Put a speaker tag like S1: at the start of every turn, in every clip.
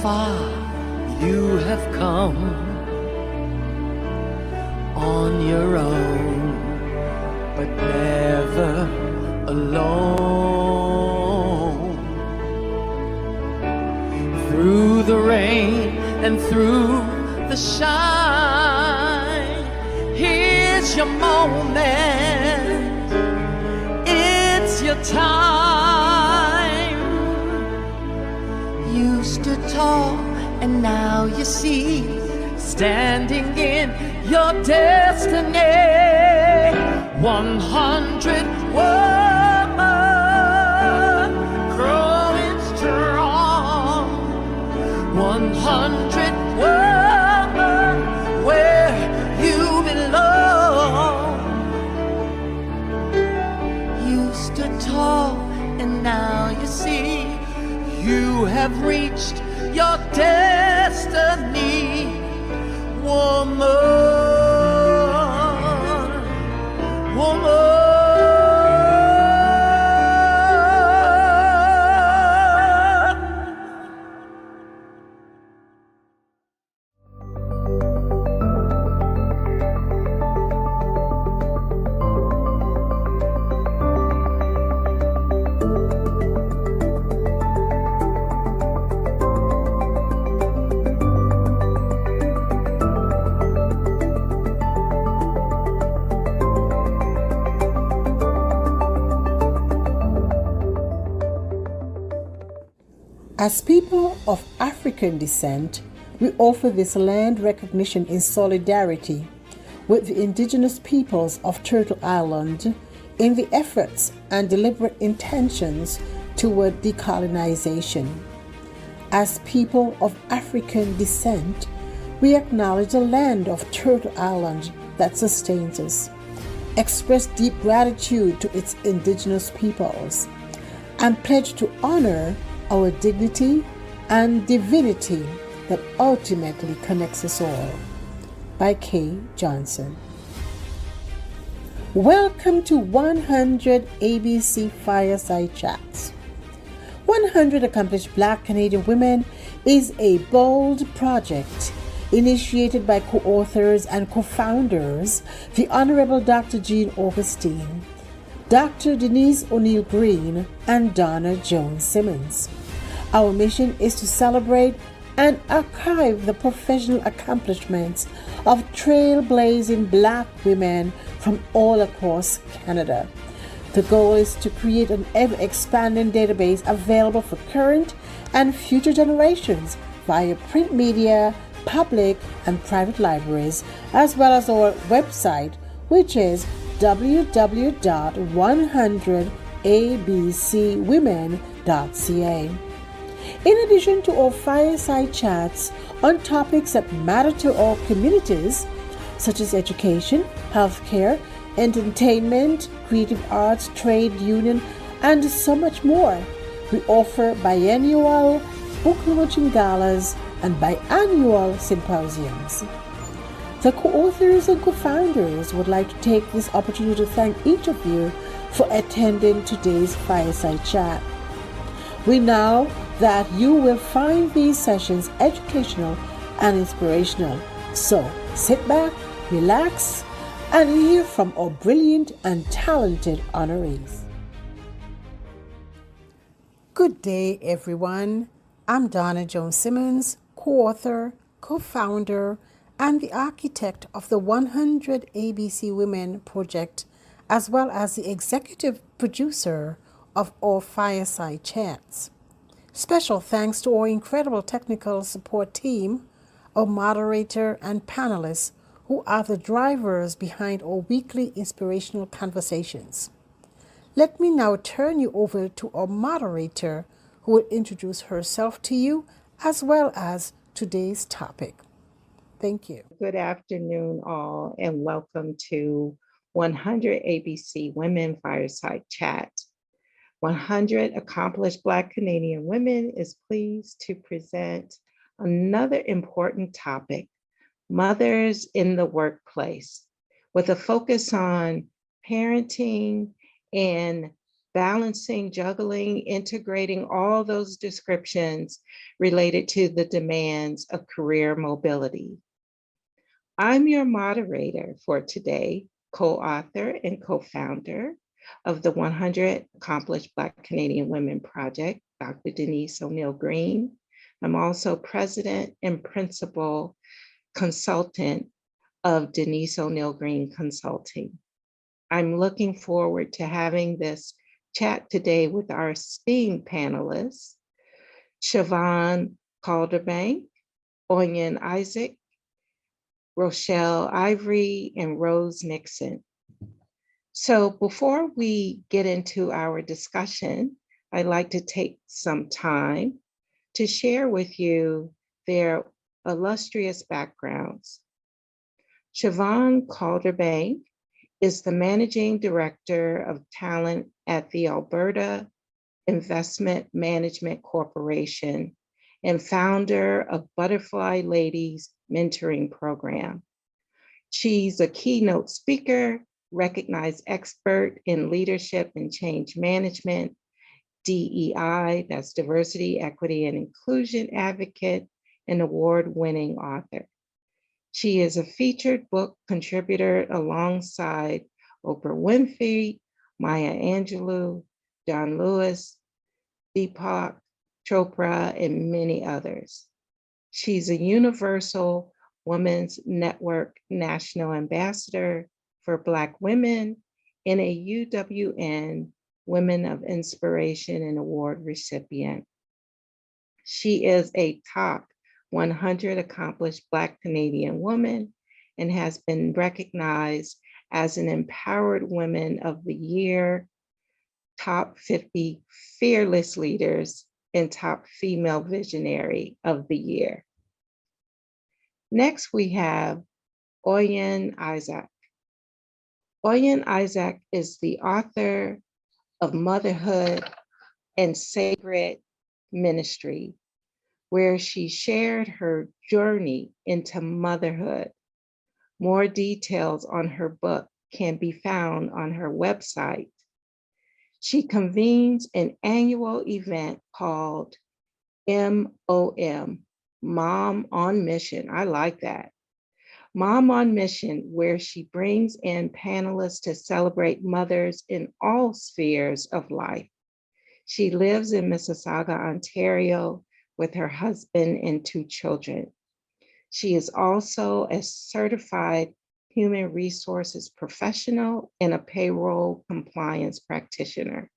S1: far you have come on your own, but never alone. Through the rain and through the shine, here's your moment, it's your time. You stood tall and now you see, standing in your destiny. 100 women growing strong. 100 women where you belong. You stood tall and now you see, you have reached your destiny. Woman, woman.
S2: As people of African descent, we offer this land recognition in solidarity with the indigenous peoples of Turtle Island in the efforts and deliberate intentions toward decolonization. As people of African descent, we acknowledge the land of Turtle Island that sustains us, express deep gratitude to its indigenous peoples, and pledge to honor our dignity and divinity that ultimately connects us all. By Kay Johnson. Welcome to 100 ABC Fireside Chats. 100 Accomplished Black Canadian Women is a bold project initiated by co-authors and co-founders, the Honorable Dr. Jean Augustine, Dr. Denise O'Neill Green, and Donna Jones Simmons. Our mission is to celebrate and archive the professional accomplishments of trailblazing Black women from all across Canada. The goal is to create an ever-expanding database available for current and future generations via print media, public and private libraries, as well as our website, which is www.100abcwomen.ca. In addition to our fireside chats on topics that matter to our communities, such as education, healthcare, entertainment, creative arts, trade union, and so much more, we offer biennial book launching galas and biannual symposiums. The co-authors and co-founders would like to take this opportunity to thank each of you for attending today's fireside chat. We know that you will find these sessions educational and inspirational. So sit back, relax, and hear from our brilliant and talented honorees. Good day, everyone. I'm Donna Jones Simmons, co-author, co-founder, and the architect of the 100 ABC Women project, as well as the executive producer of our fireside chats. Special thanks to our incredible technical support team, our moderator and panelists, who are the drivers behind our weekly inspirational conversations. Let me now turn you over to our moderator, who will introduce herself to you, as well as today's topic. Thank you.
S3: Good afternoon, all, and welcome to 100 ABC Women Fireside Chat. 100 Accomplished Black Canadian Women is pleased to present another important topic, mothers in the workplace, with a focus on parenting and balancing, juggling, integrating all those descriptions related to the demands of career mobility. I'm your moderator for today, co-author and co-founder of the 100 Accomplished Black Canadian Women Project, Dr. Denise O'Neill Green. I'm also president and principal consultant of Denise O'Neill Green Consulting. I'm looking forward to having this chat today with our esteemed panelists, Siobhan Calderbank, Onyin Isaac, Rochelle Ivory, and Rose Nixon. So before we get into our discussion, I'd like to take some time to share with you their illustrious backgrounds. Siobhan Calderbank is the Managing Director of Talent at the Alberta Investment Management Corporation and founder of Butterfly Ladies Mentoring Program. She's a keynote speaker, recognized expert in leadership and change management, DEI, that's diversity, equity, and inclusion advocate, and award-winning author. She is a featured book contributor alongside Oprah Winfrey, Maya Angelou, John Lewis, Deepak Chopra, and many others. She's a Universal Women's Network National Ambassador for Black Women and a UWN Women of Inspiration and Award recipient. She is a top 100 accomplished Black Canadian woman and has been recognized as an Empowered Women of the Year, top 50 fearless leaders, and top female visionary of the year. Next, we have Onyin Isaac. Onyin Isaac is the author of Motherhood and Sacred Ministry, where she shared her journey into motherhood. More details on her book can be found on her website. She convenes an annual event called MOM, Mom on Mission. I like that. Mom on Mission, where she brings in panelists to celebrate mothers in all spheres of life. She lives in Mississauga, Ontario, with her husband and 2 children. She is also a certified human resources professional and a payroll compliance practitioner.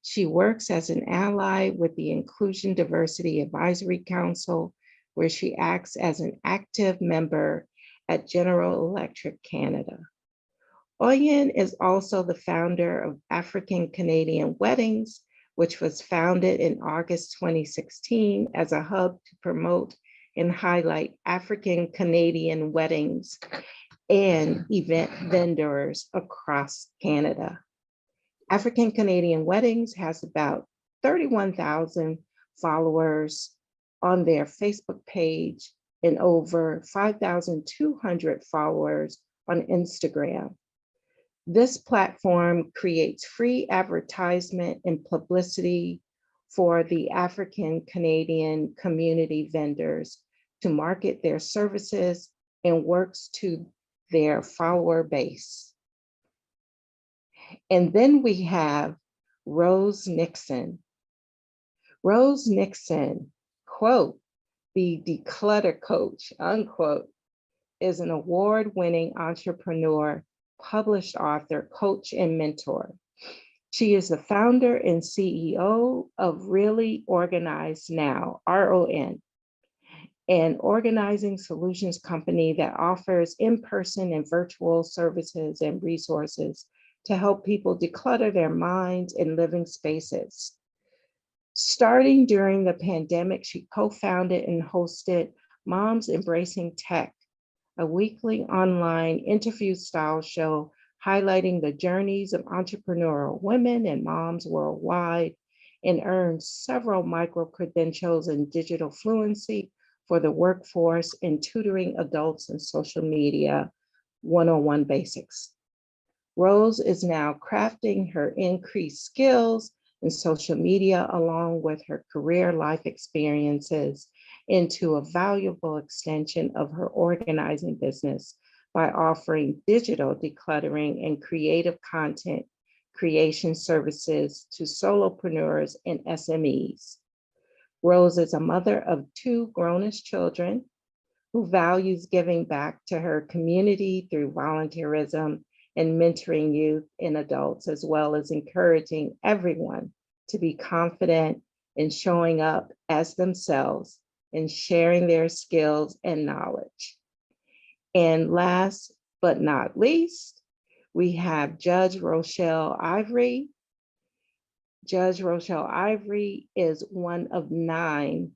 S3: She works as an ally with the Inclusion Diversity Advisory Council, where she acts as an active member at General Electric Canada. Onyin is also the founder of African Canadian Weddings, which was founded in August 2016 as a hub to promote and highlight African Canadian weddings and event vendors across Canada. African Canadian Weddings has about 31,000 followers on their Facebook page and over 5,200 followers on Instagram. This platform creates free advertisement and publicity for the African Canadian community vendors to market their services and works to their follower base. And then we have Rose Nixon. Rose Nixon, quote, the declutter coach, unquote, is an award-winning entrepreneur, published author, coach, and mentor. She is the founder and CEO of Really Organized Now, RON, an organizing solutions company that offers in-person and virtual services and resources to help people declutter their minds and living spaces. Starting during the pandemic, she co-founded and hosted Moms Embracing Tech, a weekly online interview style show highlighting the journeys of entrepreneurial women and moms worldwide, and earned several micro-credentials in digital fluency for the workforce and tutoring adults in social media 101 basics. Rose is now crafting her increased skills in social media along with her career life experiences into a valuable extension of her organizing business by offering digital decluttering and creative content creation services to solopreneurs and SMEs. Rose is a mother of two grown-ish children who values giving back to her community through volunteerism and mentoring youth and adults, as well as encouraging everyone to be confident in showing up as themselves and sharing their skills and knowledge. And last but not least, we have Judge Rochelle Ivory. Judge Rochelle Ivory is one of 9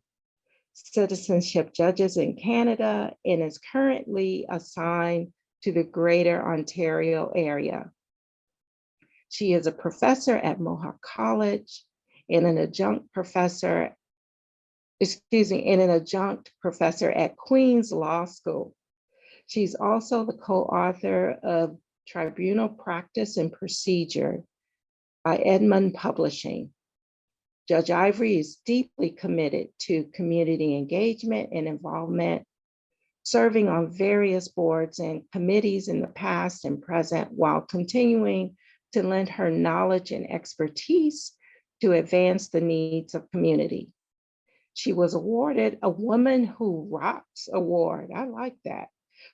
S3: citizenship judges in Canada and is currently assigned to the Greater Ontario area. She is a professor at Mohawk College and an adjunct professor at Queen's Law School. She's also the co-author of Tribunal Practice and Procedure by Edmund Publishing. Judge Ivory is deeply committed to community engagement and involvement, serving on various boards and committees in the past and present, while continuing to lend her knowledge and expertise to advance the needs of community. She was awarded a Woman Who Rocks Award, I like that,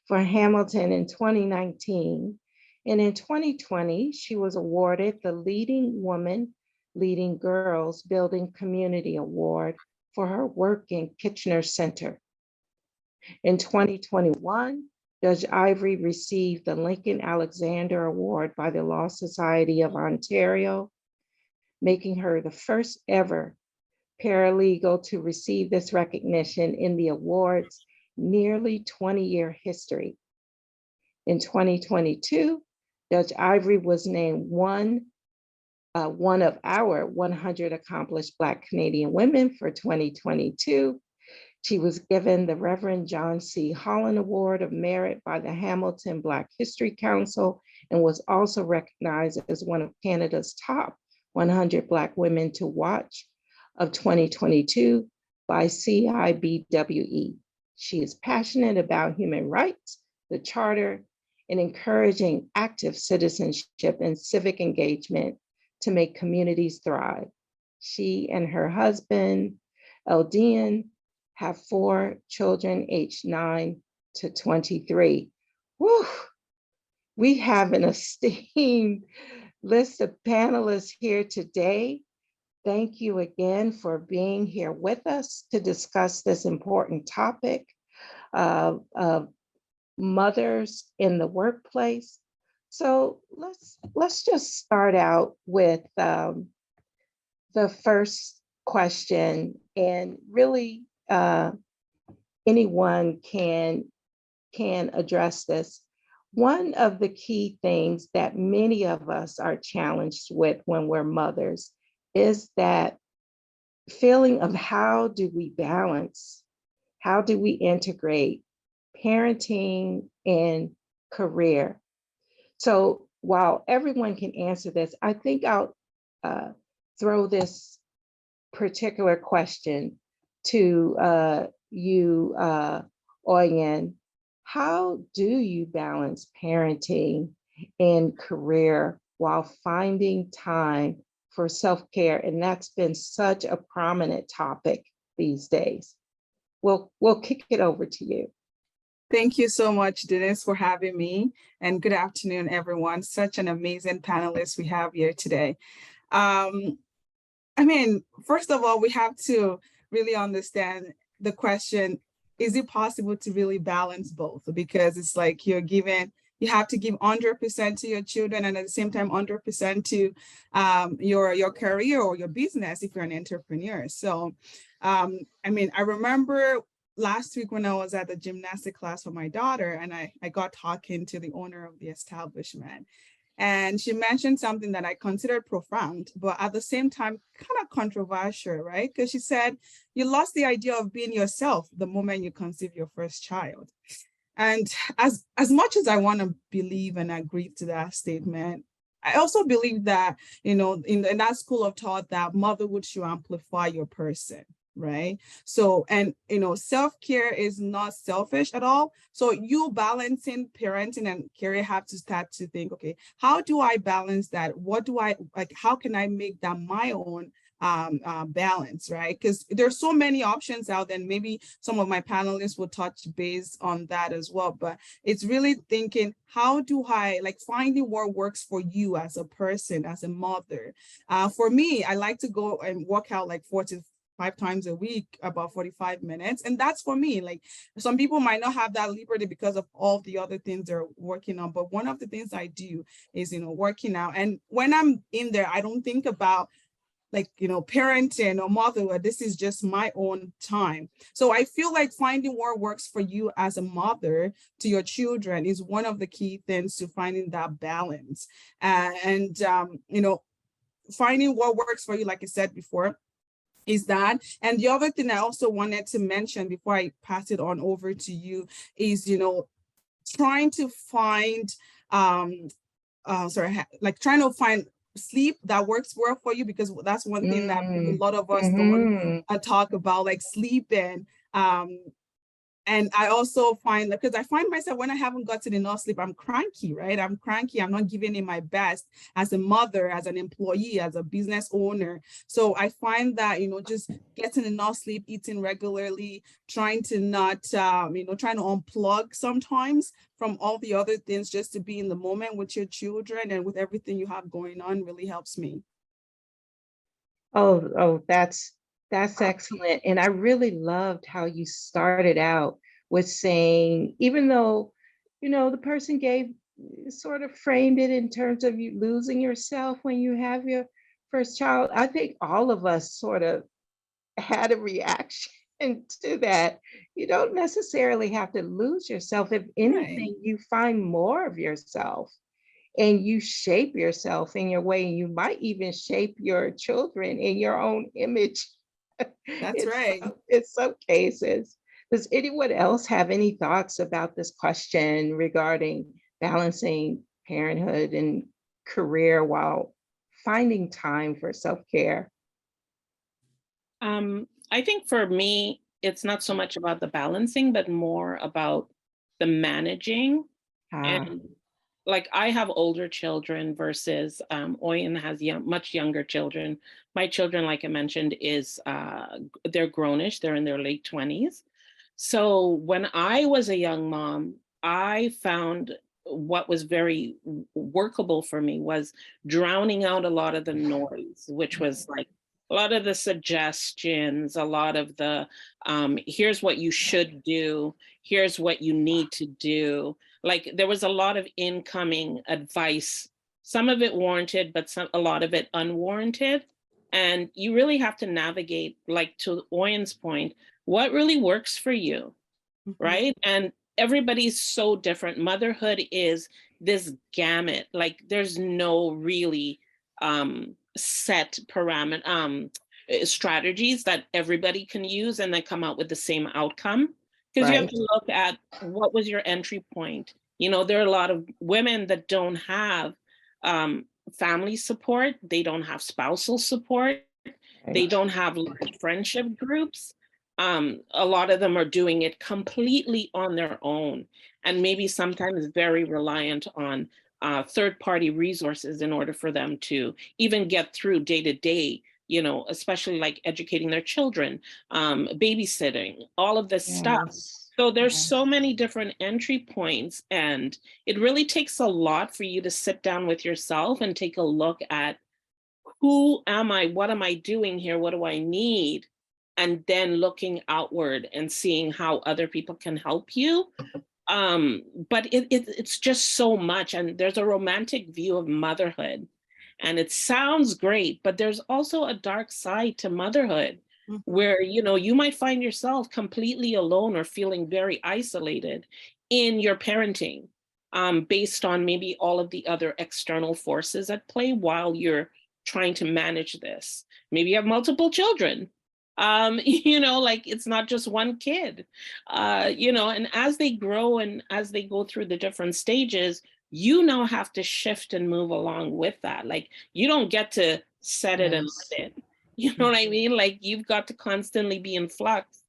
S3: for Hamilton in 2019. And in 2020, she was awarded the Leading Woman, Leading Girls Building Community Award for her work in Kitchener Center. In 2021, Judge Ivory received the Lincoln Alexander Award by the Law Society of Ontario, making her the first ever paralegal to receive this recognition in the award's nearly 20-year history. In 2022, Judge Ivory was named one of our 100 Accomplished Black Canadian Women for 2022. She was given the Reverend John C. Holland Award of Merit by the Hamilton Black History Council and was also recognized as one of Canada's top 100 Black women to watch of 2022 by CIBWE. She is passionate about human rights, the Charter, and encouraging active citizenship and civic engagement to make communities thrive. She and her husband, Eldean, have 4 children aged 9 to 23. Whew. We have an esteemed list of panelists here today. Thank you again for being here with us to discuss this important topic of mothers in the workplace. So let's just start out with the first question, and really anyone can address this. One of the key things that many of us are challenged with when we're mothers is that feeling of how do we balance, how do we integrate parenting and career? So while everyone can answer this, I think I'll throw this particular question to you, Oyen. How do you balance parenting and career while finding time for self-care? And that's been such a prominent topic these days. We'll kick it over to you.
S4: Thank you so much, Dennis, for having me. And good afternoon, everyone. Such an amazing panelist we have here today. First of all, we have to really understand the question, is it possible to really balance both? Because it's like you have to give 100% to your children and at the same time 100% to your career or your business if you're an entrepreneur. So, I remember last week when I was at the gymnastic class for my daughter, and I got talking to the owner of the establishment. And she mentioned something that I considered profound, but at the same time, kind of controversial, right? Because she said, you lost the idea of being yourself the moment you conceive your first child. And as much as I want to believe and agree to that statement, I also believe that, in that school of thought that motherhood should amplify your person, right? So, and, self-care is not selfish at all. So you balancing parenting and career have to start to think, okay, how do I balance that? What do I like? How can I make that my own balance, right? Because there's so many options out there, and maybe some of my panelists will touch base on that as well. But it's really thinking, how do I like finding what works for you as a person, as a mother? For me, I like to go and work out like 4 to 5 times a week, about 45 minutes. And that's for me. Like some people might not have that liberty because of all the other things they're working on. But one of the things I do is, working out. And when I'm in there, I don't think about like, parenting or motherhood. This is just my own time. So I feel like finding what works for you as a mother to your children is one of the key things to finding that balance. And finding what works for you, like I said before, is that. And the other thing I also wanted to mention before I pass it on over to you is, trying to find, trying to find sleep that works well for you, because that's one thing that a lot of us don't talk about, like sleeping. And I also find that, because I find myself when I haven't gotten enough sleep, I'm cranky, right? I'm cranky. I'm not giving it my best as a mother, as an employee, as a business owner. So I find that, just getting enough sleep, eating regularly, trying to not, trying to unplug sometimes from all the other things, just to be in the moment with your children and with everything you have going on really helps me.
S3: That's excellent. And I really loved how you started out with saying, even though, the person sort of framed it in terms of you losing yourself when you have your first child, I think all of us sort of had a reaction to that. You don't necessarily have to lose yourself. If anything, you find more of yourself and you shape yourself in your way. And you might even shape your children in your own image.
S4: That's right.
S3: In some cases. Does anyone else have any thoughts about this question regarding balancing parenthood and career while finding time for self-care?
S5: I think for me, it's not so much about the balancing, but more about the managing.
S3: Ah,
S5: And like I have older children versus Oyen has much younger children. My children, like I mentioned, they're grownish. They're in their late 20s. So when I was a young mom, I found what was very workable for me was drowning out a lot of the noise, which was like a lot of the suggestions, a lot of the here's what you should do, here's what you need to do. Like there was a lot of incoming advice, some of it warranted, but a lot of it unwarranted. And you really have to navigate, like to Oyen's point, what really works for you, right? And everybody's so different. Motherhood is this gamut. Like there's no really set parameter strategies that everybody can use and that come out with the same outcome. Because you have
S3: right.
S5: to look at what was your entry point. There are a lot of women that don't have family support. They don't have spousal support. They
S3: Right.
S5: don't have large friendship groups. A lot of them are doing it completely on their own, and maybe sometimes very reliant on third-party resources in order for them to even get through day to day, especially like educating their children, babysitting, all of this stuff.
S3: Yes.
S5: So there's
S3: Yes.
S5: so many different entry points, and it really takes a lot for you to sit down with yourself and take a look at who am I? What am I doing here? What do I need? And then looking outward and seeing how other people can help you. But it's just so much. And there's a romantic view of motherhood. And it sounds great, but there's also a dark side to motherhood where, you might find yourself completely alone or feeling very isolated in your parenting, based on maybe all of the other external forces at play while you're trying to manage this. Maybe you have multiple children. Like it's not just one kid, and as they grow and as they go through the different stages, you now have to shift and move along with that. Like you don't get to set it and
S3: Yes.
S5: let it. You know what I mean? Like you've got to constantly be in flux.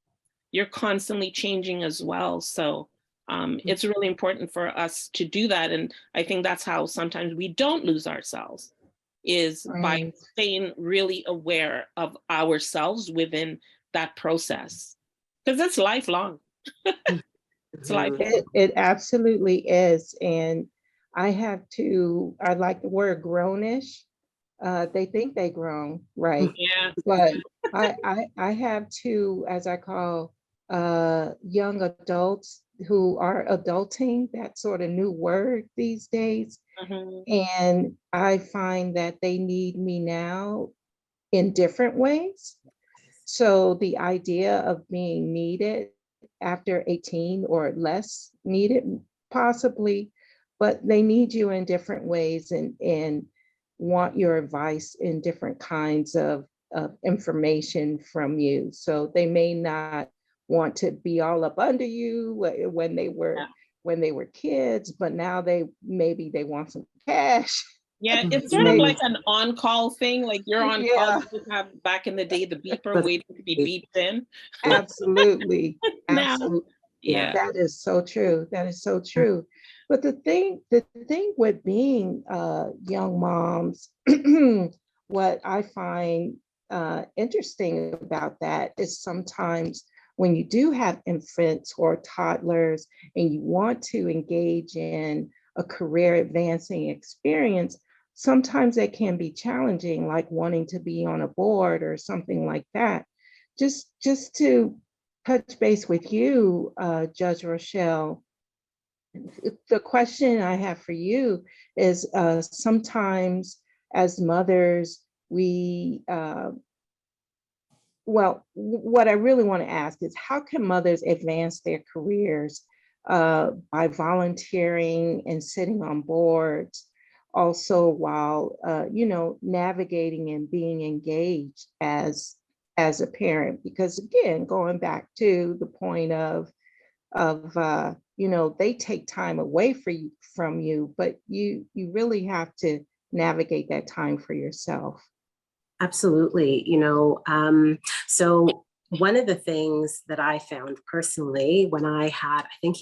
S5: You're constantly changing as well. So it's really important for us to do that. And I think that's how sometimes we don't lose ourselves, is by
S3: Right.
S5: staying really aware of ourselves within that process. Because it's lifelong. It's lifelong.
S3: It absolutely is. And I like the word grownish. They think they grown, right?
S5: Yeah.
S3: But I have two, as I call young adults who are adulting, that sort of new word these days.
S5: Mhm.
S3: And I find that they need me now in different ways. So the idea of being needed after 18 or less needed, possibly, but they need you in different ways and want your advice in different kinds of information from you. So they may not want to be all up under you
S5: Yeah.
S3: when they were kids, but now maybe they want some cash.
S5: Yeah, it's sort of like
S3: Maybe,
S5: an on-call thing. Like you're on call.
S3: yeah,
S5: You just have back in the day the beeper waiting to be beeped in.
S3: absolutely,
S5: Now,
S3: absolutely.
S5: yeah.
S3: That is so true. That is so true. But the thing with being young moms, what I find interesting about that is sometimes when you do have infants or toddlers and you want to engage in a career advancing experience, sometimes that can be challenging, like wanting to be on a board or something like that. Just to touch base with you, Judge Rochelle, the question I have for you is sometimes as mothers, what I really want to ask is how can mothers advance their careers by volunteering and sitting on boards, also while navigating and being engaged as a parent? Because again, going back to the point of they take time away from you, but you really have to navigate that time for yourself.
S6: Absolutely. So one of the things that I found personally when I think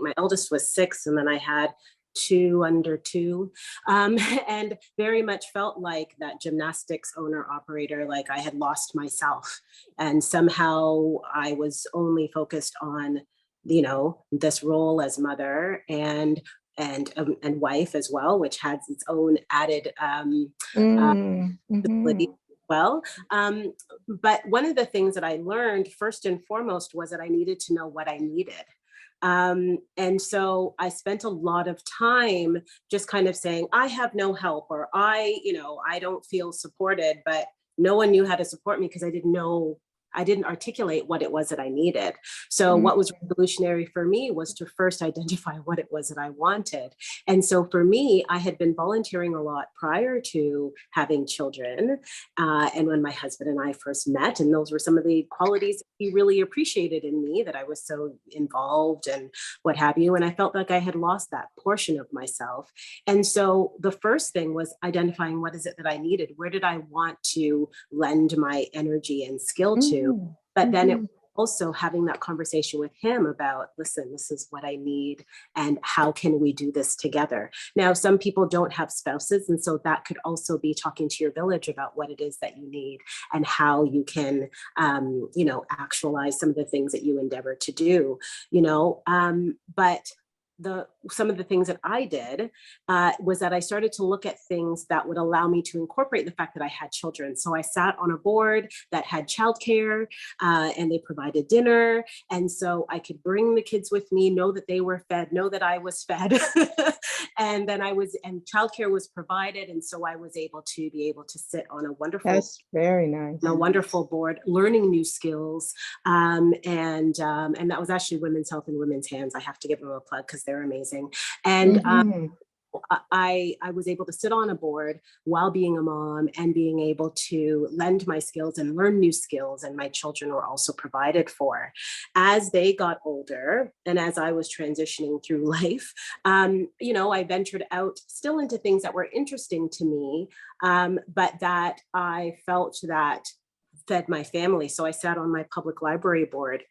S6: my eldest was 6, and then I had 2 under 2, and very much felt like that gymnastics owner operator, like I had lost myself. And somehow I was only focused on, this role as mother and wife as well, which has its own added disability
S3: Mhm.
S6: well. But one of the things that I learned first and foremost was that I needed to know what I needed. And so I spent a lot of time just kind of saying, I have no help, or I don't feel supported, but no one knew how to support me because I didn't articulate what it was that I needed. So what was revolutionary for me was to first identify what it was that I wanted. And so for me, I had been volunteering a lot prior to having children. And when my husband and I first met, and those were some of the qualities he really appreciated in me, that I was so involved and what have you. And I felt like I had lost that portion of myself. And so the first thing was identifying what is it that I needed? Where did I want to lend my energy and skill to? But then it also having that conversation with him about, listen, this is what I need, and how can we do this together? Now, some people don't have spouses, and so that could also be talking to your village about what it is that you need and how you can, actualize some of the things that you endeavor to do, but some of the things that I did was that I started to look at things that would allow me to incorporate the fact that I had children. So I sat on a board that had childcare, and they provided dinner. And so I could bring the kids with me, know that they were fed, know that I was fed. And then childcare was provided. And so I was able to sit on a
S3: That's very nice.
S6: board, learning new skills. And that was actually Women's Health in Women's Hands. I have to give them a plug because they're amazing. And I was able to sit on a board while being a mom and being able to lend my skills and learn new skills. And my children were also provided for. As they got older and as I was transitioning through life, I ventured out still into things that were interesting to me, but that I felt that fed my family. So I sat on my public library board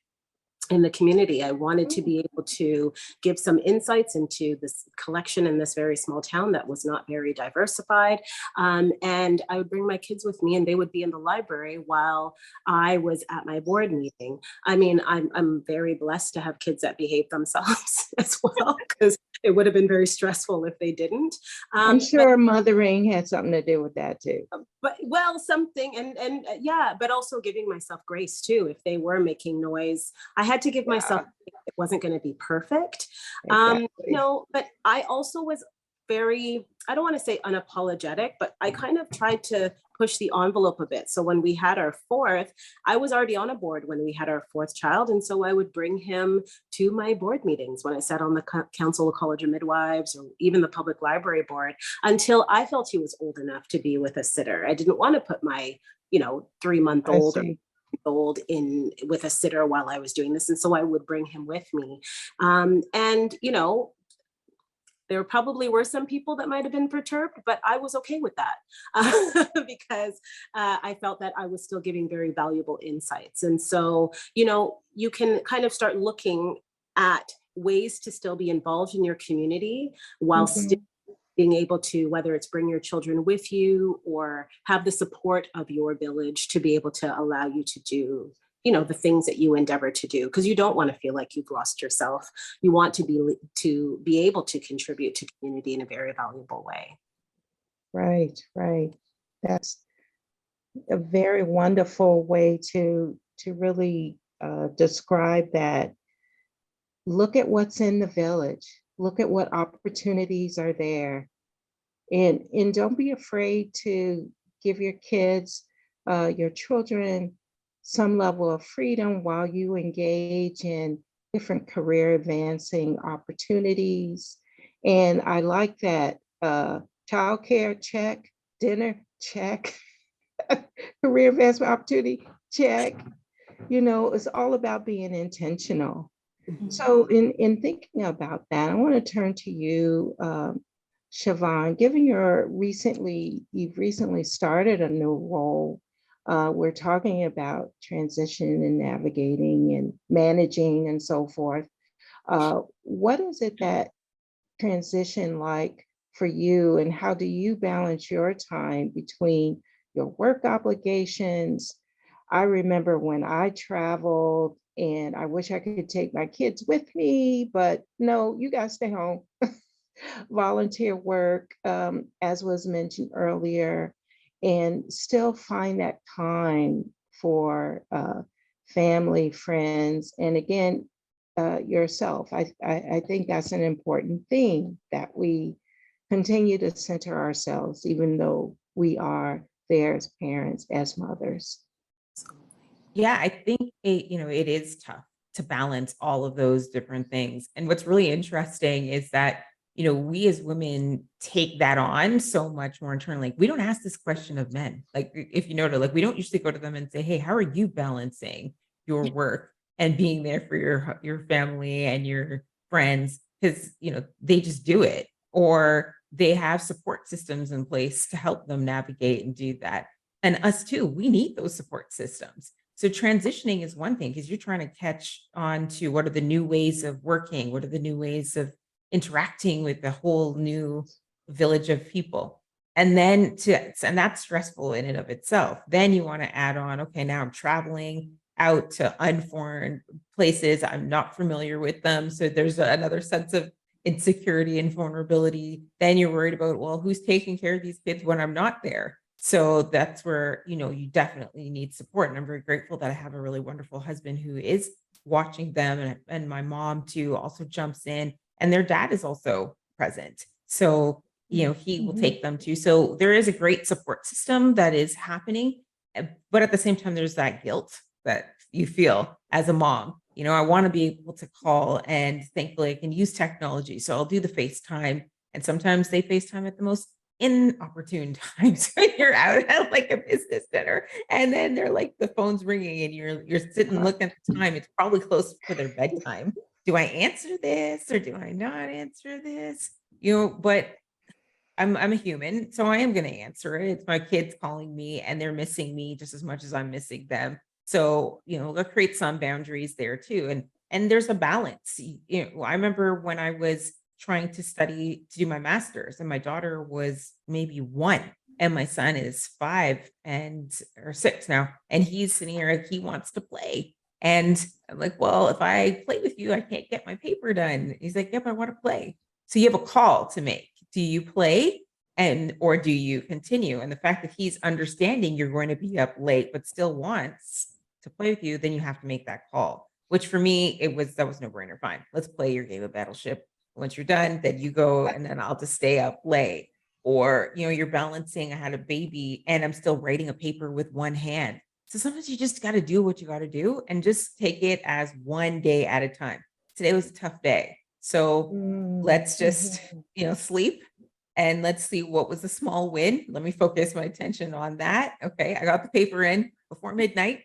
S6: in the community. I wanted to be able to give some insights into this collection in this very small town that was not very diversified. And I would bring my kids with me and they would be in the library while I was at my board meeting. I mean, I'm very blessed to have kids that behave themselves as well, because it would have been very stressful if they didn't.
S3: I'm sure mothering had something to do with that too.
S6: But well, something, and yeah, but also giving myself grace too. If they were making noise, I had to give myself, it wasn't going to be perfect.
S3: Exactly.
S6: But I also was very, I don't want to say unapologetic, but I kind of tried to push the envelope a bit. So when we had our fourth, I was already on a board when we had our fourth child. And so I would bring him to my board meetings when I sat on the Council of College of Midwives or even the public library board
S3: I
S6: until I felt he was old enough to be with a sitter. I didn't want to put my, 3-month-old
S3: see.
S6: old in with a sitter while I was doing this. And so I would bring him with me. There probably were some people that might have been perturbed, but I was okay with that because I felt that I was still giving very valuable insights. And so, you can kind of start looking at ways to still be involved in your community while still being able to, whether it's bring your children with you or have the support of your village to be able to allow you to do the things that you endeavor to do, because you don't want to feel like you've lost yourself. You want to be able to contribute to community in a very valuable way.
S3: Right. That's a very wonderful way to really describe that. Look at what's in the village. Look at what opportunities are there, and don't be afraid to give your kids, your children, some level of freedom while you engage in different career advancing opportunities. And I like that. Childcare, check. Dinner, check. Career advancement opportunity, check. It's all about being intentional. So in thinking about that, I want to turn to you, Siobhan. Given you've recently started a new role, we're talking about transition and navigating and managing and so forth. What is it that transition like for you, and how do you balance your time between your work obligations? I remember when I traveled and I wish I could take my kids with me, but no, you guys stay home. Volunteer work, as was mentioned earlier, and still find that time for family, friends, and again, yourself. I think that's an important thing, that we continue to center ourselves, even though we are there as parents, as mothers.
S7: Yeah, I think it is tough to balance all of those different things. And what's really interesting is that, we as women take that on so much more internally. We don't ask this question of men. Like, if you notice, we don't usually go to them and say, hey, how are you balancing your work and being there for your family and your friends? Because, they just do it, or they have support systems in place to help them navigate and do that. And us too, we need those support systems. So transitioning is one thing, because you're trying to catch on to what are the new ways of working, what are the new ways of interacting with the whole new village of people. And then and that's stressful in and of itself. Then you want to add on, okay, now I'm traveling out to unforeign places. I'm not familiar with them. So there's another sense of insecurity and vulnerability. Then you're worried about, well, who's taking care of these kids when I'm not there? So that's where, you definitely need support. And I'm very grateful that I have a really wonderful husband who is watching them, and my mom too also jumps in, and their dad is also present. So, he will take them too. So there is a great support system that is happening, but at the same time, there's that guilt that you feel as a mom. I want to be able to call, and thankfully I can use technology. So I'll do the FaceTime And sometimes they FaceTime at the most inopportune times when you're out at like a business dinner. And then they're like, the phone's ringing and you're sitting looking at the time. It's probably close for their bedtime. Do I answer this or do I not answer this? But I'm a human, so I am going to answer it. It's my kids calling me and they're missing me just as much as I'm missing them. So, let's create some boundaries there too. And there's a balance. I remember when I was trying to study to do my master's and my daughter was maybe 1 and my son is 5 or 6 now. And he's sitting here, like, he wants to play. And I'm like, well, if I play with you, I can't get my paper done. He's like, yep, I want to play. So you have a call to make. Do you play or do you continue? And the fact that he's understanding you're going to be up late, but still wants to play with you, then you have to make that call, which for me, that was no brainer. Fine. Let's play your game of Battleship. Once you're done, then you go and then I'll just stay up late. Or, you're balancing, I had a baby and I'm still writing a paper with one hand. So sometimes you just got to do what you got to do and just take it as one day at a time. Today was a tough day. So let's just, sleep and let's see what was a small win. Let me focus my attention on that. Okay. I got the paper in before midnight.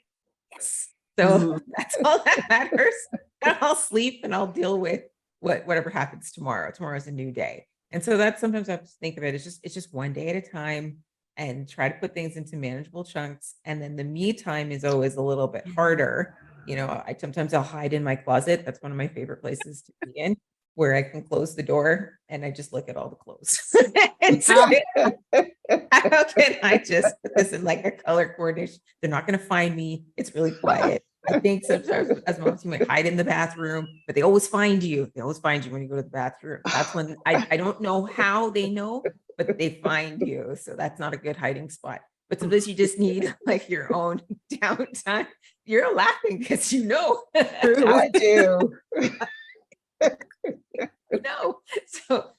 S7: Yes. So that's all that matters. And I'll sleep and I'll deal with whatever happens tomorrow. Tomorrow's a new day. And so that's sometimes I have to think of it. It's just one day at a time and try to put things into manageable chunks. And then the me time is always a little bit harder. Sometimes I'll hide in my closet. That's one of my favorite places to be in, where I can close the door and I just look at all the clothes. And so how can I just put this in like a color coordination? They're not going to find me. It's really quiet. I think sometimes as moms, you might hide in the bathroom, but they always find you. They always find you when you go to the bathroom. That's when I don't know how they know, but they find you. So that's not a good hiding spot. But sometimes you just need like your own downtime. You're laughing because
S3: I do.
S7: So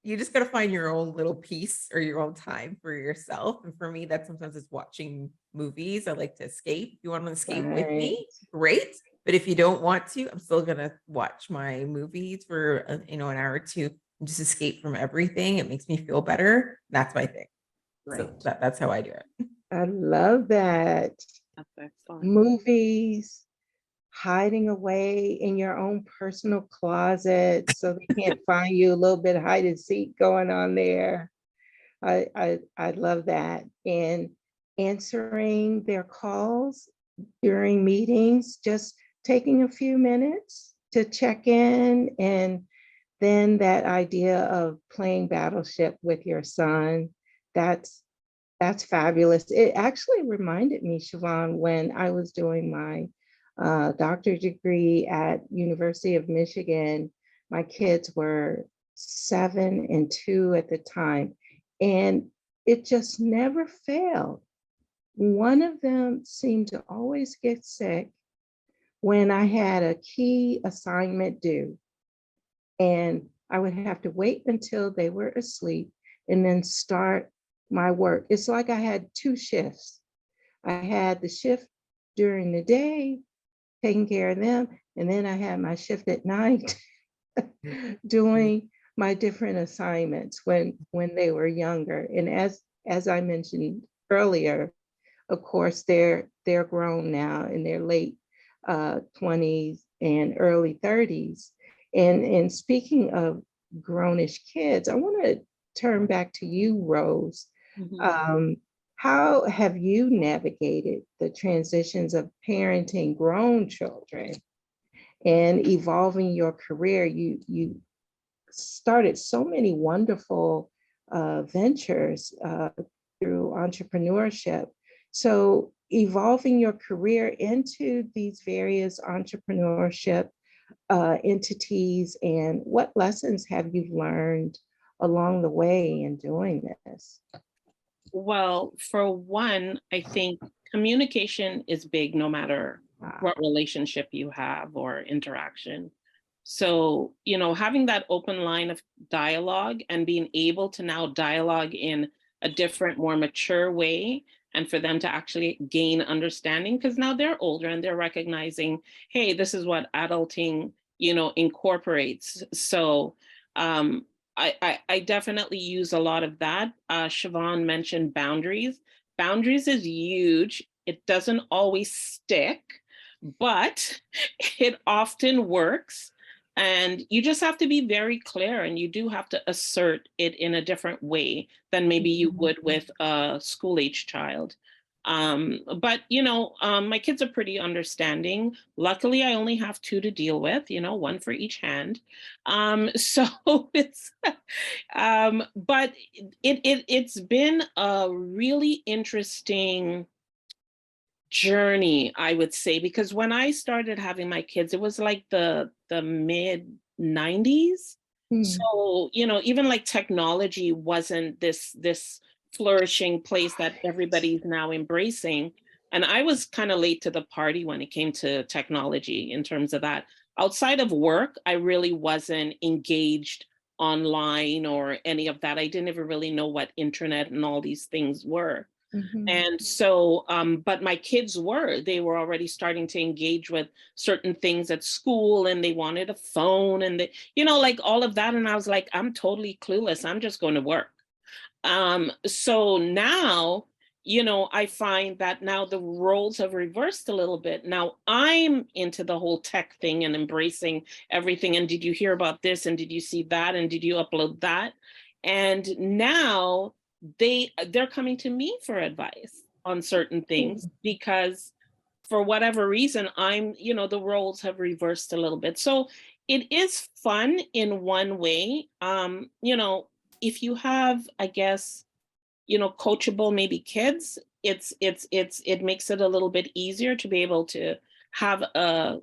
S7: you just got to find your own little piece or your own time for yourself. And for me, that sometimes is watching movies. I like to escape. You want to escape with me? Great. But if you don't want to, I'm still going to watch my movies for, an hour or two and just escape from everything. It makes me feel better. That's my thing. Right. So that's how I do it.
S3: I love that.
S5: That's excellent.
S3: Movies, hiding away in your own personal closet so they can't find you, a little bit of hide and seek going on there. I love that. And answering their calls during meetings, just taking a few minutes to check in. And then that idea of playing Battleship with your son, that's fabulous. It actually reminded me, Siobhan, when I was doing my doctorate degree at University of Michigan. My kids were 7 and 2 at the time, and it just never failed. One of them seemed to always get sick when I had a key assignment due, and I would have to wait until they were asleep and then start my work. It's like I had 2 shifts. I had the shift during the day, taking care of them. And then I had my shift at night doing my different assignments when they were younger. And as I mentioned earlier, of course, they're grown now in their late 20s and early 30s. And speaking of grownish kids, I want to turn back to you, Rose. How have you navigated the transitions of parenting grown children and evolving your career? You started so many wonderful ventures through entrepreneurship. So evolving your career into these various entrepreneurship entities, and what lessons have you learned along the way in doing this?
S5: Well, for one, I think communication is big no matter what relationship you have or interaction. So, having that open line of dialogue and being able to now dialogue in a different, more mature way, and for them to actually gain understanding, because now they're older and they're recognizing, hey, this is what adulting, incorporates. So I definitely use a lot of that. Siobhan mentioned boundaries. Boundaries is huge. It doesn't always stick, but it often works. And you just have to be very clear, and you do have to assert it in a different way than maybe you would with a school age child. But my kids are pretty understanding. Luckily, I only have two to deal with, one for each hand. So it's but it's been a really interesting journey, I would say, because when I started having my kids, it was like the mid 90s. So, even like technology wasn't this flourishing place that everybody's now embracing. And I was kind of late to the party when it came to technology in terms of that. Outside of work, I really wasn't engaged online or any of that. I didn't even really know what internet and all these things were. And so, but my kids they were already starting to engage with certain things at school, and they wanted a phone, and like all of that. And I was like, I'm totally clueless. I'm just going to work. So now, I find that now the roles have reversed a little bit. Now I'm into the whole tech thing and embracing everything. And did you hear about this? And did you see that? And did you upload that? And now they're coming to me for advice on certain things because for whatever reason I'm the roles have reversed a little bit. So it is fun in one way. If you have, I guess, coachable maybe kids, it makes it a little bit easier to be able to have a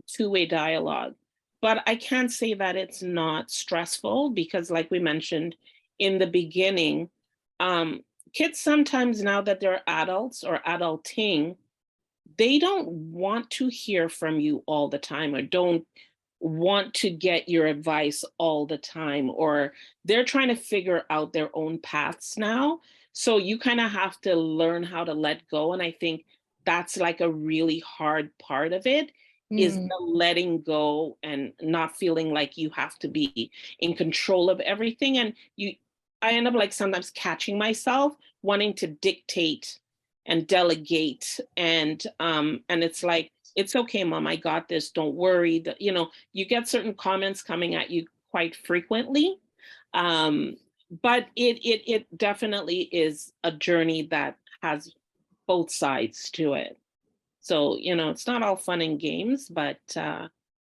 S5: two-way dialogue. But I can't say that it's not stressful because, like we mentioned in the beginning, kids sometimes, now that they're adults or adulting, they don't want to hear from you all the time, or don't want to get your advice all the time, or they're trying to figure out their own paths now. So you kind of have to learn how to let go. And I think that's like a really hard part of it, is the letting go and not feeling like you have to be in control of everything. And I end up like sometimes catching myself wanting to dictate and delegate, and it's like, it's okay, mom, I got this, don't worry. That you get certain comments coming at you quite frequently. But it definitely is a journey that has both sides to it. So it's not all fun and games, but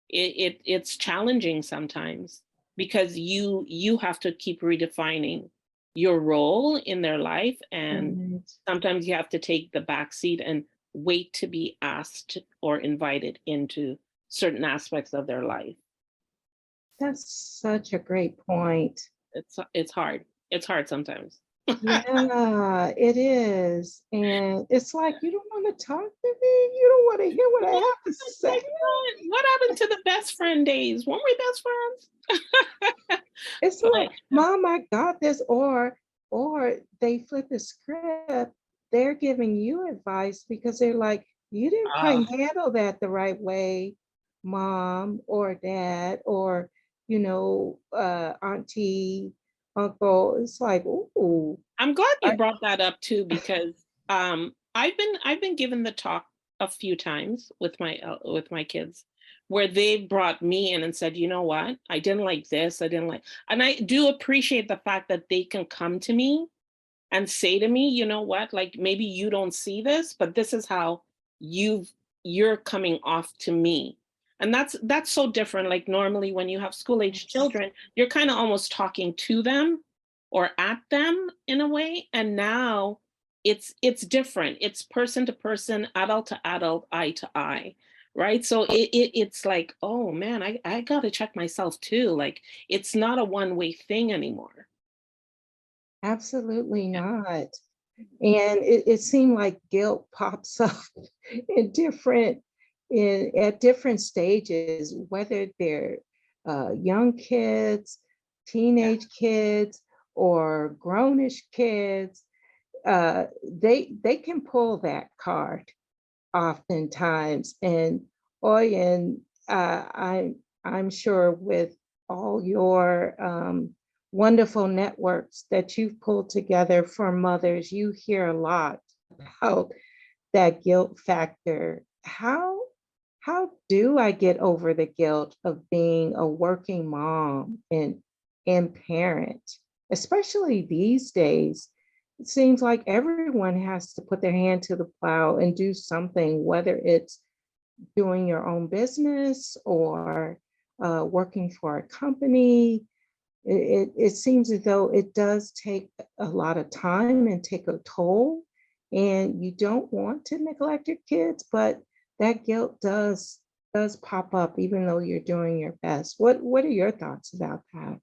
S5: it's challenging sometimes because you have to keep redefining your role in their life, and sometimes you have to take the back seat and wait to be asked or invited into certain aspects of their life.
S3: That's such a great point.
S5: It's hard. It's hard sometimes.
S3: Yeah, it is. And it's like, you don't want to talk to me. You don't want to hear what I have to say.
S5: What happened to the best friend days? Weren't we best friends?
S3: It's like, mom, I got this, or they flip the script. They're giving you advice because they're like, you didn't quite handle that the right way, mom or dad, or auntie, uncle. It's like, ooh.
S5: I'm glad you brought that up too, because I've been given the talk a few times with my kids, where they've brought me in and said, you know what, I didn't like this, and I do appreciate the fact that they can come to me and say to me, you know what, like maybe you don't see this, but this is how you're coming off to me. And that's so different. Like normally when you have school age children, you're kind of almost talking to them or at them in a way. And now it's different. It's person to person, adult to adult, eye to eye. Right. So it's like, oh man, I gotta check myself too. Like it's not a one-way thing anymore.
S3: Absolutely not. And it seemed like guilt pops up in at different stages, whether they're young kids, teenage kids, or grownish kids. They can pull that card oftentimes. And I'm sure with all your wonderful networks that you've pulled together for mothers, you hear a lot about that guilt factor. How do I get over the guilt of being a working mom and parent, especially these days? It seems like everyone has to put their hand to the plow and do something, whether it's doing your own business or working for a company. It seems as though it does take a lot of time and take a toll, and you don't want to neglect your kids, but that guilt does pop up even though you're doing your best. What are your thoughts about that?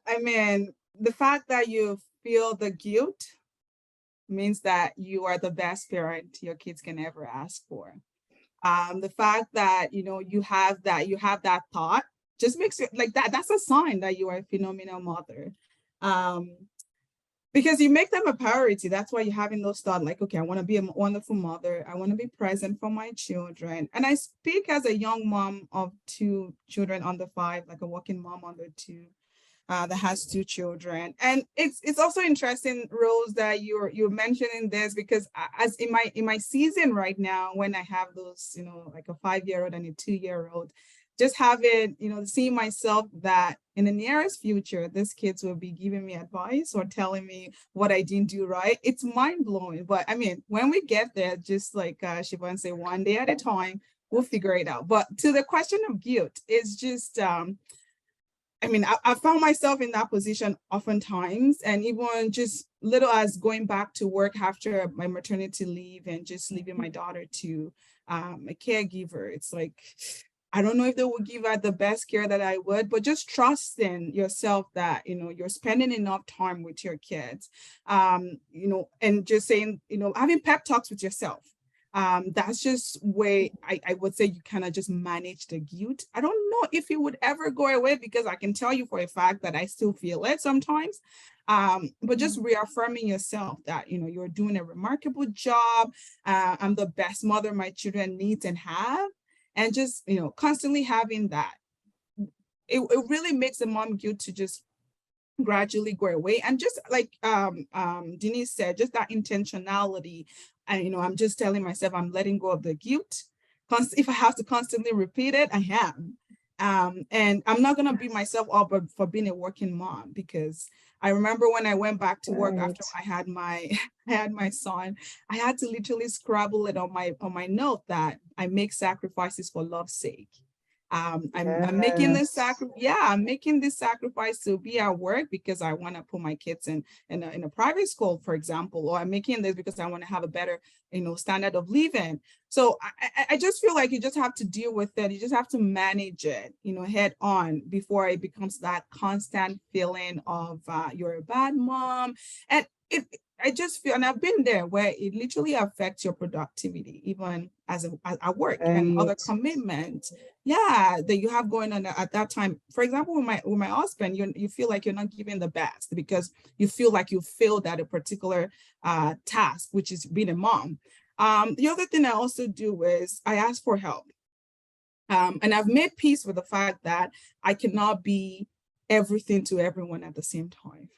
S4: I mean, the fact that you feel the guilt means that you are the best parent your kids can ever ask for. The fact that you have that thought just makes it like that. That's a sign that you are a phenomenal mother. Because you make them a priority. That's why you're having those thoughts like, okay, I want to be a wonderful mother. I want to be present for my children. And I speak as a young mom of 2 children under 5, like a working mom under 2. That has 2 children, and it's also interesting, Rose, that you're mentioning this, because as in my season right now, when I have those, like a 5-year-old and a 2-year-old, just having, seeing myself that in the nearest future, these kids will be giving me advice or telling me what I didn't do right. It's mind blowing. But I mean, when we get there, just like Siobhan said, one day at a time, we'll figure it out. But to the question of guilt, it's just I mean, I found myself in that position oftentimes, and even just little as going back to work after my maternity leave and just leaving my daughter to a caregiver. It's like, I don't know if they will give her the best care that I would, but just trusting yourself that, you're spending enough time with your kids, and just saying, having pep talks with yourself. That's just way I would say you kind of just manage the guilt. I don't know if it would ever go away, because I can tell you for a fact that I still feel it sometimes. But just reaffirming yourself that, you're doing a remarkable job. I'm the best mother my children need and have. And just, constantly having that, it really makes the mom guilt to just gradually go away. And just like Denise said, just that intentionality. And I'm just telling myself I'm letting go of the guilt. If I have to constantly repeat it, I am. And I'm not gonna beat myself up for being a working mom, because I remember when I went back to work after I had my son, I had to literally scribble it on my note that I make sacrifices for love's sake. I'm making this I'm making this sacrifice to be at work because I want to put my kids in a private school, for example, or I'm making this because I want to have a better, standard of living. So I just feel like you just have to deal with it. You just have to manage it, head on, before it becomes that constant feeling of you're a bad mom. And I just feel, and I've been there, where it literally affects your productivity, even as at work and other commitments. Yeah, that you have going on at that time. For example, with my husband, you feel like you're not giving the best because you feel like you failed at a particular task, which is being a mom. The other thing I also do is I ask for help. And I've made peace with the fact that I cannot be everything to everyone at the same time.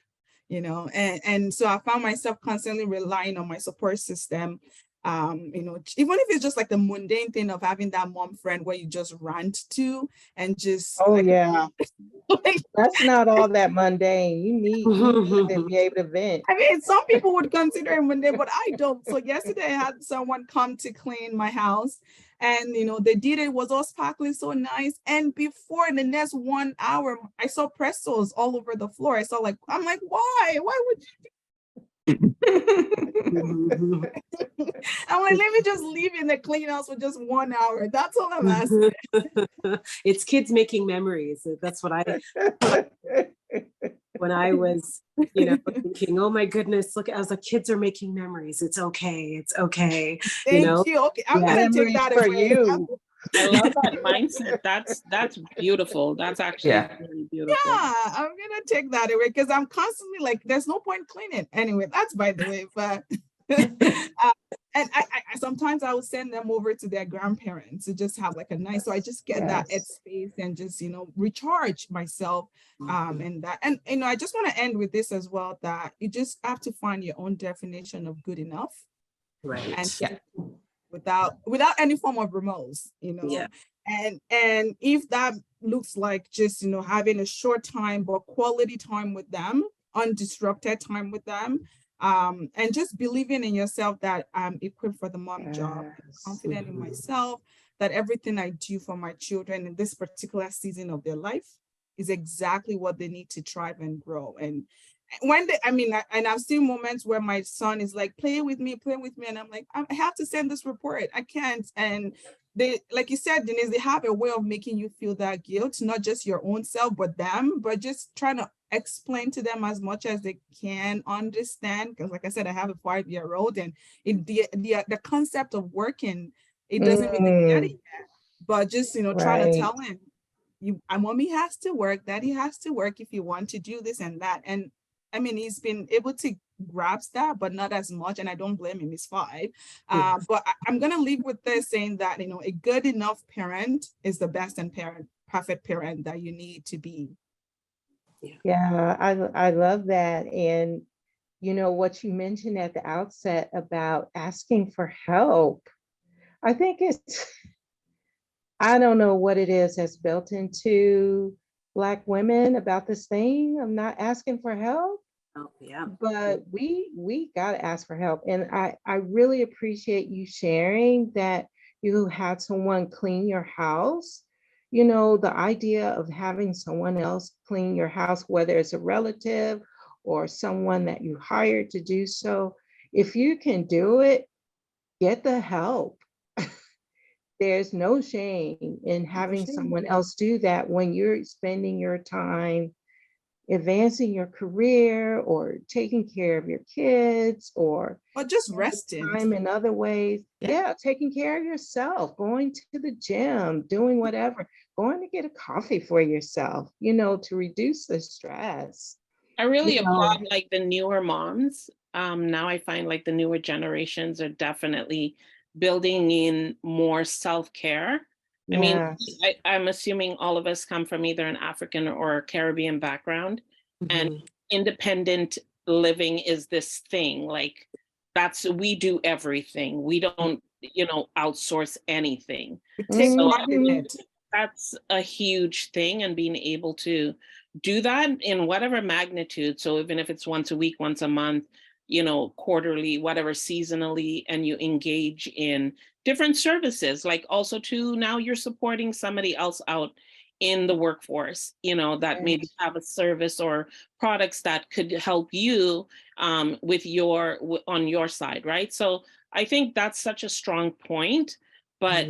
S4: And so I found myself constantly relying on my support system. Even if it's just like the mundane thing of having that mom friend where you just rant to and just
S3: That's not all that mundane. You need to be able to vent.
S4: I mean, some people would consider it mundane, but I don't. So yesterday I had someone come to clean my house, and they did it, was all sparkling, so nice. And before, in the next 1 hour, I saw pretzels all over the floor. I'm like, why would you? I'm like, let me just leave in the clean house for just 1 hour. That's all I'm asking.
S6: It's kids making memories. That's what when I was, thinking, oh my goodness, look, as the kids are making memories. It's okay. It's okay.
S4: Thank you. Okay, I'm gonna take that
S3: for
S4: away.
S3: you.
S5: I love that mindset. That's beautiful. That's actually really beautiful.
S4: Yeah, I'm gonna take that away, because I'm constantly like, there's no point cleaning. Anyway, that's by the way, but and I sometimes I will send them over to their grandparents to just have like a nice, so I just get that
S3: Yes.
S4: headspace and just, you know, recharge myself. And that, and you know, I just want to end with this as well, that you just have to find your own definition of good enough,
S6: Right.
S4: and
S7: Yeah.
S4: without any form of remorse, you know.
S6: Yeah.
S4: And if that looks like just, you know, having a short time but quality time with them, undisrupted time with them, and just believing in yourself that I'm equipped for the mom job,
S3: Yes.
S4: confident in myself, that everything I do for my children in this particular season of their life is exactly what they need to thrive and grow. And when they, I mean, and I've seen moments where my son is like, play with me, and I'm like, I have to send this report, I can't. And they, like you said, Denise, they have a way of making you feel that guilt, not just your own self, but them, but just trying to explain to them as much as they can understand. Because like I said, I have a 5-year-old, and the concept of working, it doesn't really get it yet. But just, you know, trying to
S3: Right.
S4: tell him, mommy has to work, daddy has to work if you want to do this and that. And I mean, he's been able to grasp that, but not as much. And I don't blame him, he's 5. But I'm going to leave with this saying that, you know, a good enough parent is the best and perfect parent that you need to be.
S3: Yeah, I love that. And you know what you mentioned at the outset about asking for help. I think it's, I don't know what it is that's built into Black women about this thing of not asking for help.
S6: Oh, yeah.
S3: But we got to ask for help. And I really appreciate you sharing that you had someone clean your house. You know, the idea of having someone else clean your house, whether it's a relative or someone that you hired to do so, if you can do it, get the help. There's no shame in having someone else do that when you're spending your time advancing your career or taking care of your kids or
S4: just resting
S3: time in other ways. Yeah, taking care of yourself, going to the gym, doing whatever, going to get a coffee for yourself, you know, to reduce the stress.
S5: I really
S3: You know.
S5: applaud like the newer moms. Now I find like the newer generations are definitely building in more self-care. I mean,
S3: Yes.
S5: I'm assuming all of us come from either an African or Caribbean background, and independent living is this thing, like we do everything. We don't, you know, outsource anything.
S4: We take
S5: So
S4: part in it.
S5: that's a huge thing, and being able to do that in whatever magnitude. So even if it's once a week, once a month, you know, quarterly, whatever, seasonally, and you engage in different services, like also too, now you're supporting somebody else out in the workforce, you know, that maybe have a service or products that could help you with on your side, right? So I think that's such a strong point. But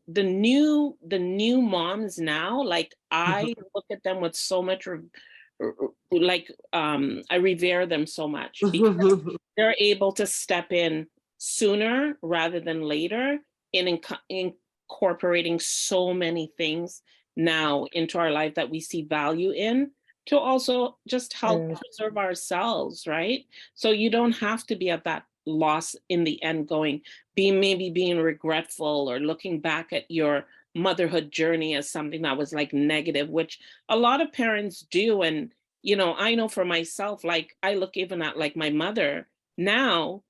S5: the new moms now, like I look at them with so much like I revere them so much because they're able to step in sooner rather than later in incorporating so many things now into our life that we see value in, to also just help preserve ourselves, right? So you don't have to be at that loss in the end, maybe being regretful or looking back at your motherhood journey as something that was like negative, which a lot of parents do. And you know, I know for myself, like I look even at like my mother now,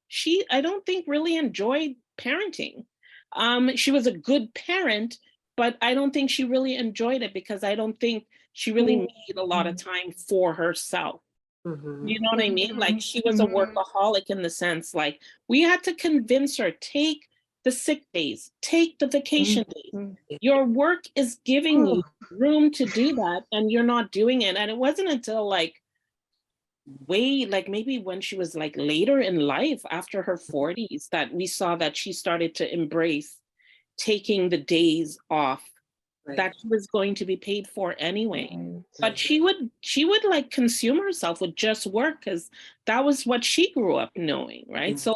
S5: I don't think really enjoyed parenting. She was a good parent, but I don't think she really enjoyed it because I don't think she really made a lot of time for herself. You know what I mean? Like she was a workaholic in the sense, like we had to convince her, take the sick days, take the vacation days. Your work is giving you room to do that and you're not doing it. And it wasn't until like maybe when she was like later in life after her 40s that we saw that she started to embrace taking the days off that she was going to be paid for anyway. But she would like consume herself with just work because that was what she grew up knowing, right? So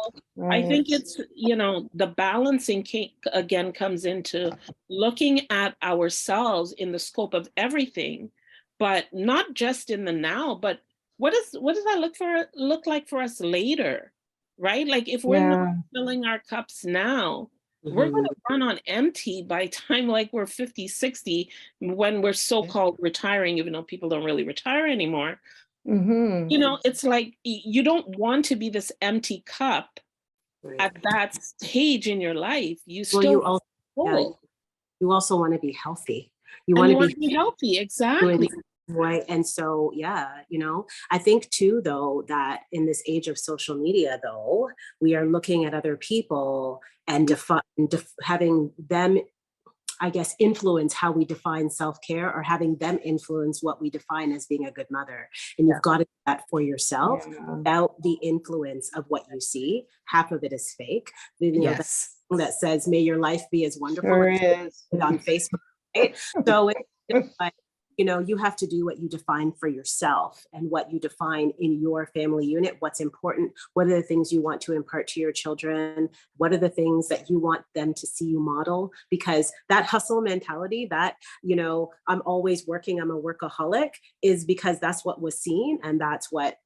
S5: I think it's, you know, the balancing again comes into looking at ourselves in the scope of everything, but not just in the now, but what does that look like for us later? right? Like if we're not
S3: Yeah.
S5: filling our cups now, we're going to run on empty by time like we're 50, 60, when we're so-called retiring, even though people don't really retire anymore.
S3: Mm-hmm.
S5: You know, it's like you don't want to be this empty cup at that stage in your life. You
S6: Well,
S5: still
S6: you also, yeah,
S5: full,
S6: you also want to be healthy. You
S5: and
S6: want
S5: you
S6: to
S5: want
S6: be
S5: to be healthy.
S6: doing
S5: Exactly.
S6: right. And so, yeah, you know, I think too, though, that in this age of social media, though, we are looking at other people and having them, I guess, influence how we define self-care, or having them influence what we define as being a good mother. And you've got to do that for yourself
S3: Yeah.
S6: without the influence of what you see. Half of it is fake. You know,
S7: Yes.
S6: that says, may your life be as wonderful
S3: Sure
S6: as
S3: is.
S6: on Facebook, right? So it's just like, you know, you have to do what you define for yourself and what you define in your family unit, what's important, what are the things you want to impart to your children, what are the things that you want them to see you model, because that hustle mentality, that, you know, I'm always working, I'm a workaholic, is because that's what was seen, and that's what,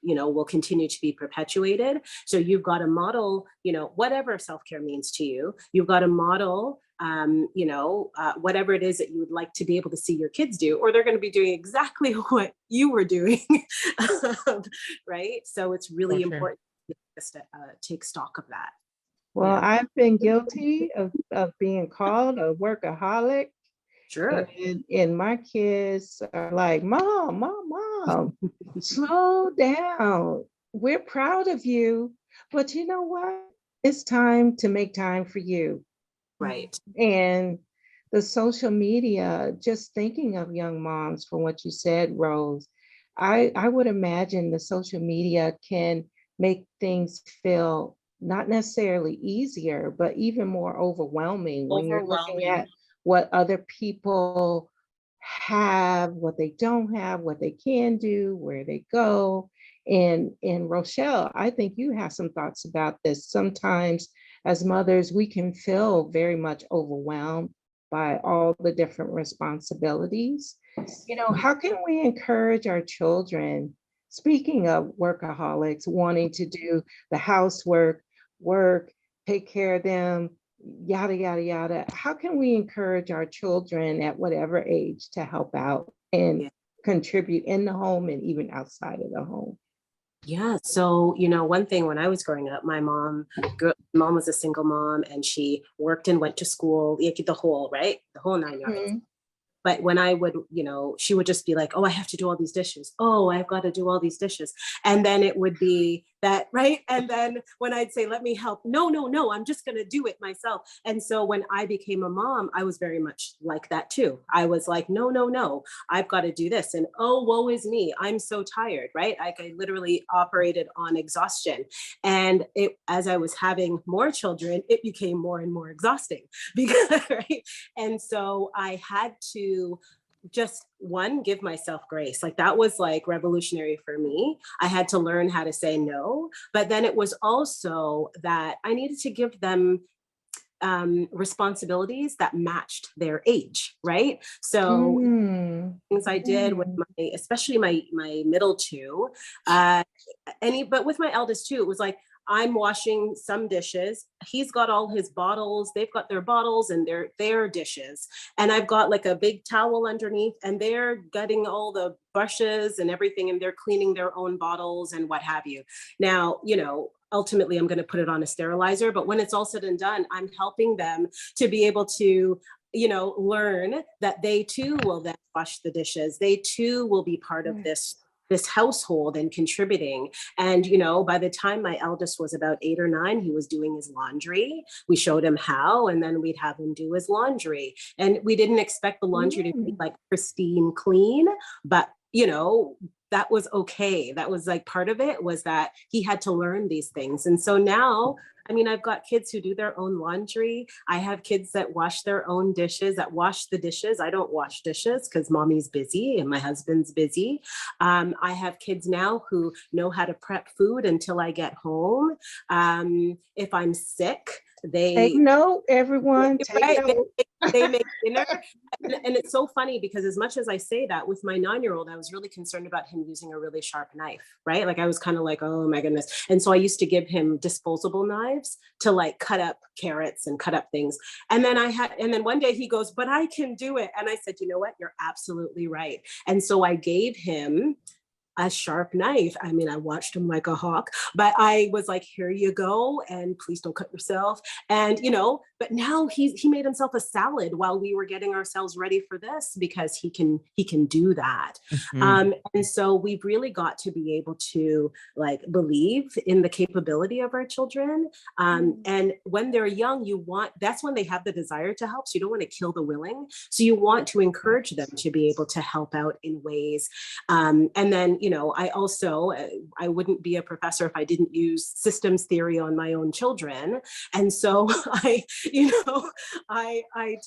S6: you know, will continue to be perpetuated. So you've got to model, you know, whatever self-care means to you. You've got to model, you know, whatever it is that you would like to be able to see your kids do, or they're going to be doing exactly what you were doing. Right. So it's really important to take stock of that.
S3: Well,
S6: Yeah.
S3: I've been guilty of being called a workaholic.
S6: Sure.
S3: And my kids are like, Mom, slow down. We're proud of you. But you know what? It's time to make time for you.
S6: Right.
S3: And the social media, just thinking of young moms from what you said, Rose, I would imagine the social media can make things feel not necessarily easier, but even more overwhelming when you're looking at what other people have, what they don't have, what they can do, where they go. And Rochelle, I think you have some thoughts about this. Sometimes as mothers, we can feel very much overwhelmed by all the different responsibilities. You know, how can we encourage our children, speaking of workaholics, wanting to do the housework, work, take care of them, yada, yada, yada. How can we encourage our children at whatever age to help out and contribute in the home and even outside of the home?
S6: Yeah. So, you know, one thing when I was growing up, my mom was a single mom, and she worked and went to school, the whole 9 yards.
S3: Mhm.
S6: But when I would, you know, she would just be like, oh, I have to do all these dishes. Oh, I've got to do all these dishes. And then it would be that, right? And then when I'd say, let me help, no, I'm just going to do it myself. And so when I became a mom, I was very much like that too. I was like, no, I've got to do this. And oh, woe is me. I'm so tired, right? I literally operated on exhaustion. And as I was having more children, it became more and more exhausting because, right? And so I had to just give myself grace. Like that was like revolutionary for me. I had to learn how to say no, but then it was also that I needed to give them responsibilities that matched their age, right? So things I did with especially my middle two, but with my eldest too, it was like, I'm washing some dishes. He's got all his bottles. They've got their bottles and their dishes. And I've got like a big towel underneath, and they're gutting all the brushes and everything, and they're cleaning their own bottles and what have you. Now, you know, ultimately I'm going to put it on a sterilizer, but when it's all said and done, I'm helping them to be able to, you know, learn that they too will then wash the dishes. They too will be part of this household and contributing. And, you know, by the time my eldest was about 8 or 9, he was doing his laundry. We showed him how, and then we'd have him do his laundry. And we didn't expect the laundry to be like pristine clean, but, you know, that was okay. That was like part of it, was that he had to learn these things. And so now, I mean, I've got kids who do their own laundry. I have kids that wash their own dishes, that wash the dishes. I don't wash dishes because mommy's busy and my husband's busy. I have kids now who know how to prep food until I get home. If I'm sick,
S3: Take note, everyone. Take note.
S6: they make dinner. And it's so funny because as much as I say that, with my 9-year-old, I was really concerned about him using a really sharp knife, right? Like I was kind of like, oh my goodness. And so I used to give him disposable knives to like cut up carrots and cut up things. And then one day he goes, but I can do it. And I said, you know what? You're absolutely right. And so I gave him a sharp knife. I mean, I watched him like a hawk, but I was like, here you go. And please don't cut yourself. And, but now he made himself a salad while we were getting ourselves ready for this, because he can do that. And so we've really got to be able to like believe in the capability of our children. And when they're young, that's when they have the desire to help. So you don't want to kill the willing. So you want to encourage them to be able to help out in ways. And then, I wouldn't be a professor if I didn't use systems theory on my own children. And so I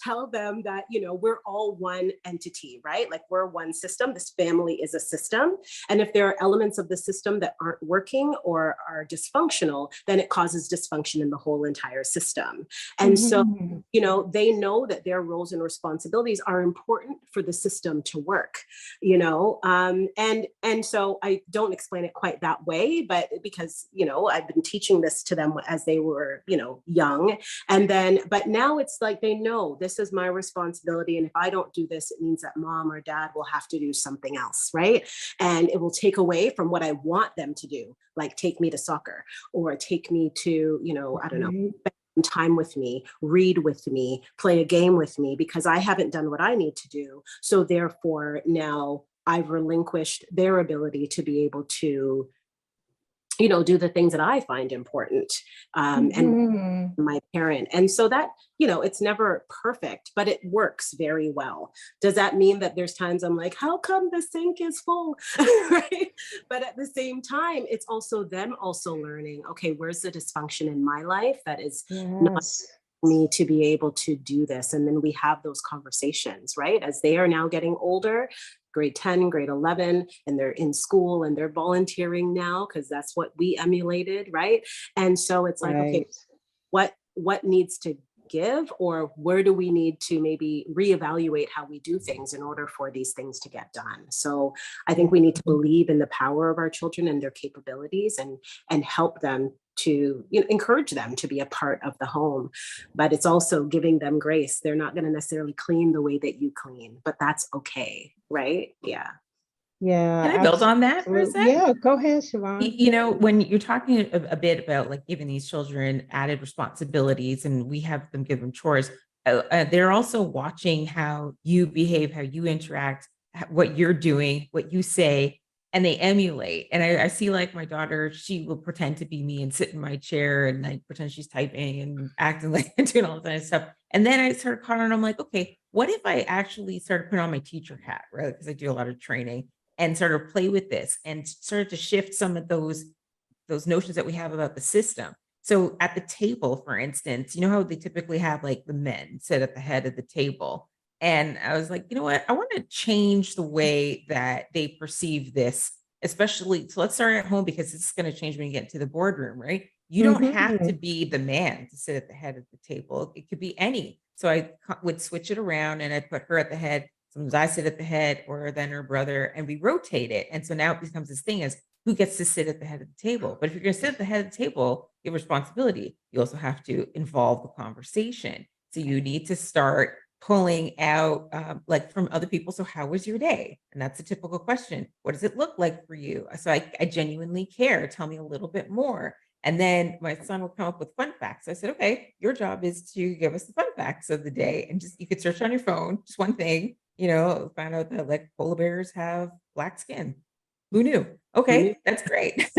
S6: tell them that, we're all one entity, right? Like we're one system. This family is a system. And if there are elements of the system that aren't working or are dysfunctional, then it causes dysfunction in the whole entire system. And so, they know that their roles and responsibilities are important for the system to work, and so I don't explain it quite that way, but because, I've been teaching this to them as they were, young. But now it's like, they know this is my responsibility. And if I don't do this, it means that mom or dad will have to do something else, right? And it will take away from what I want them to do, like take me to soccer or take me to, I don't know, time with me, read with me, play a game with me, because I haven't done what I need to do. So therefore now I've relinquished their ability to be able to, do the things that I find important, and my parent. And so that, it's never perfect, but it works very well. Does that mean that there's times I'm like, how come the sink is full? Right? But at the same time, it's also them also learning, okay, where's the dysfunction in my life that is not me to be able to do this? And then we have those conversations, right? As they are now getting older, grade 10, grade 11, and they're in school and they're volunteering now because that's what we emulated, right? And so it's like, okay, what needs to give, or where do we need to maybe reevaluate how we do things in order for these things to get done? So I think we need to believe in the power of our children and their capabilities and help them to encourage them to be a part of the home. But it's also giving them grace. They're not going to necessarily clean the way that you clean, but that's okay, right? Yeah.
S3: Yeah.
S7: Can I build on that for a second?
S3: Yeah, go ahead, Siobhan.
S7: When you're talking a bit about like giving these children added responsibilities and we have them give them chores, they're also watching how you behave, how you interact, what you're doing, what you say, and they emulate. And I see like my daughter, she will pretend to be me and sit in my chair and like pretend she's typing and acting like doing all that kind of stuff. And then I started caught on, I'm like, okay, what if I actually started putting on my teacher hat, right? Because I do a lot of training, and sort of play with this and started to shift some of those notions that we have about the system. So at the table, for instance, you know how they typically have like the men sit at the head of the table. And I was like, you know what? I want to change the way that they perceive this, especially. So let's start at home, because it's going to change when you get into the boardroom, right? You don't have to be the man to sit at the head of the table. It could be any. So I would switch it around and I'd put her at the head. Sometimes I sit at the head, or then her brother, and we rotate it. And so now it becomes this thing as who gets to sit at the head of the table. But if you're going to sit at the head of the table, you have responsibility. You also have to involve the conversation. So you need to start pulling out like from other people. So how was your day? And that's a typical question. What does it look like for you? So I genuinely care. Tell me a little bit more. And then my son would come up with fun facts. I said, okay, your job is to give us the fun facts of the day. And just, you could search on your phone, just one thing, find out that like polar bears have black skin. Who knew? Okay, that's great.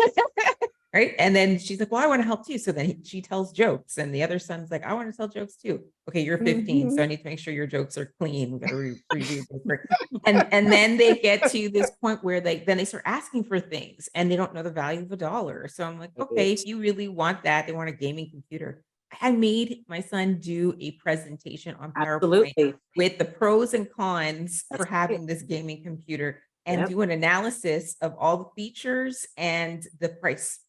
S7: Right. And then she's like, well, I want to help too. So then she tells jokes, and the other son's like, I want to tell jokes too. Okay, you're 15. So I need to make sure your jokes are clean. We got to review this. And then they get to this point where then they start asking for things and they don't know the value of $1. So I'm like, okay, if you really want that, they want a gaming computer. I made my son do a presentation on PowerPoint with the pros and cons for having this gaming computer, and do an analysis of all the features and the price.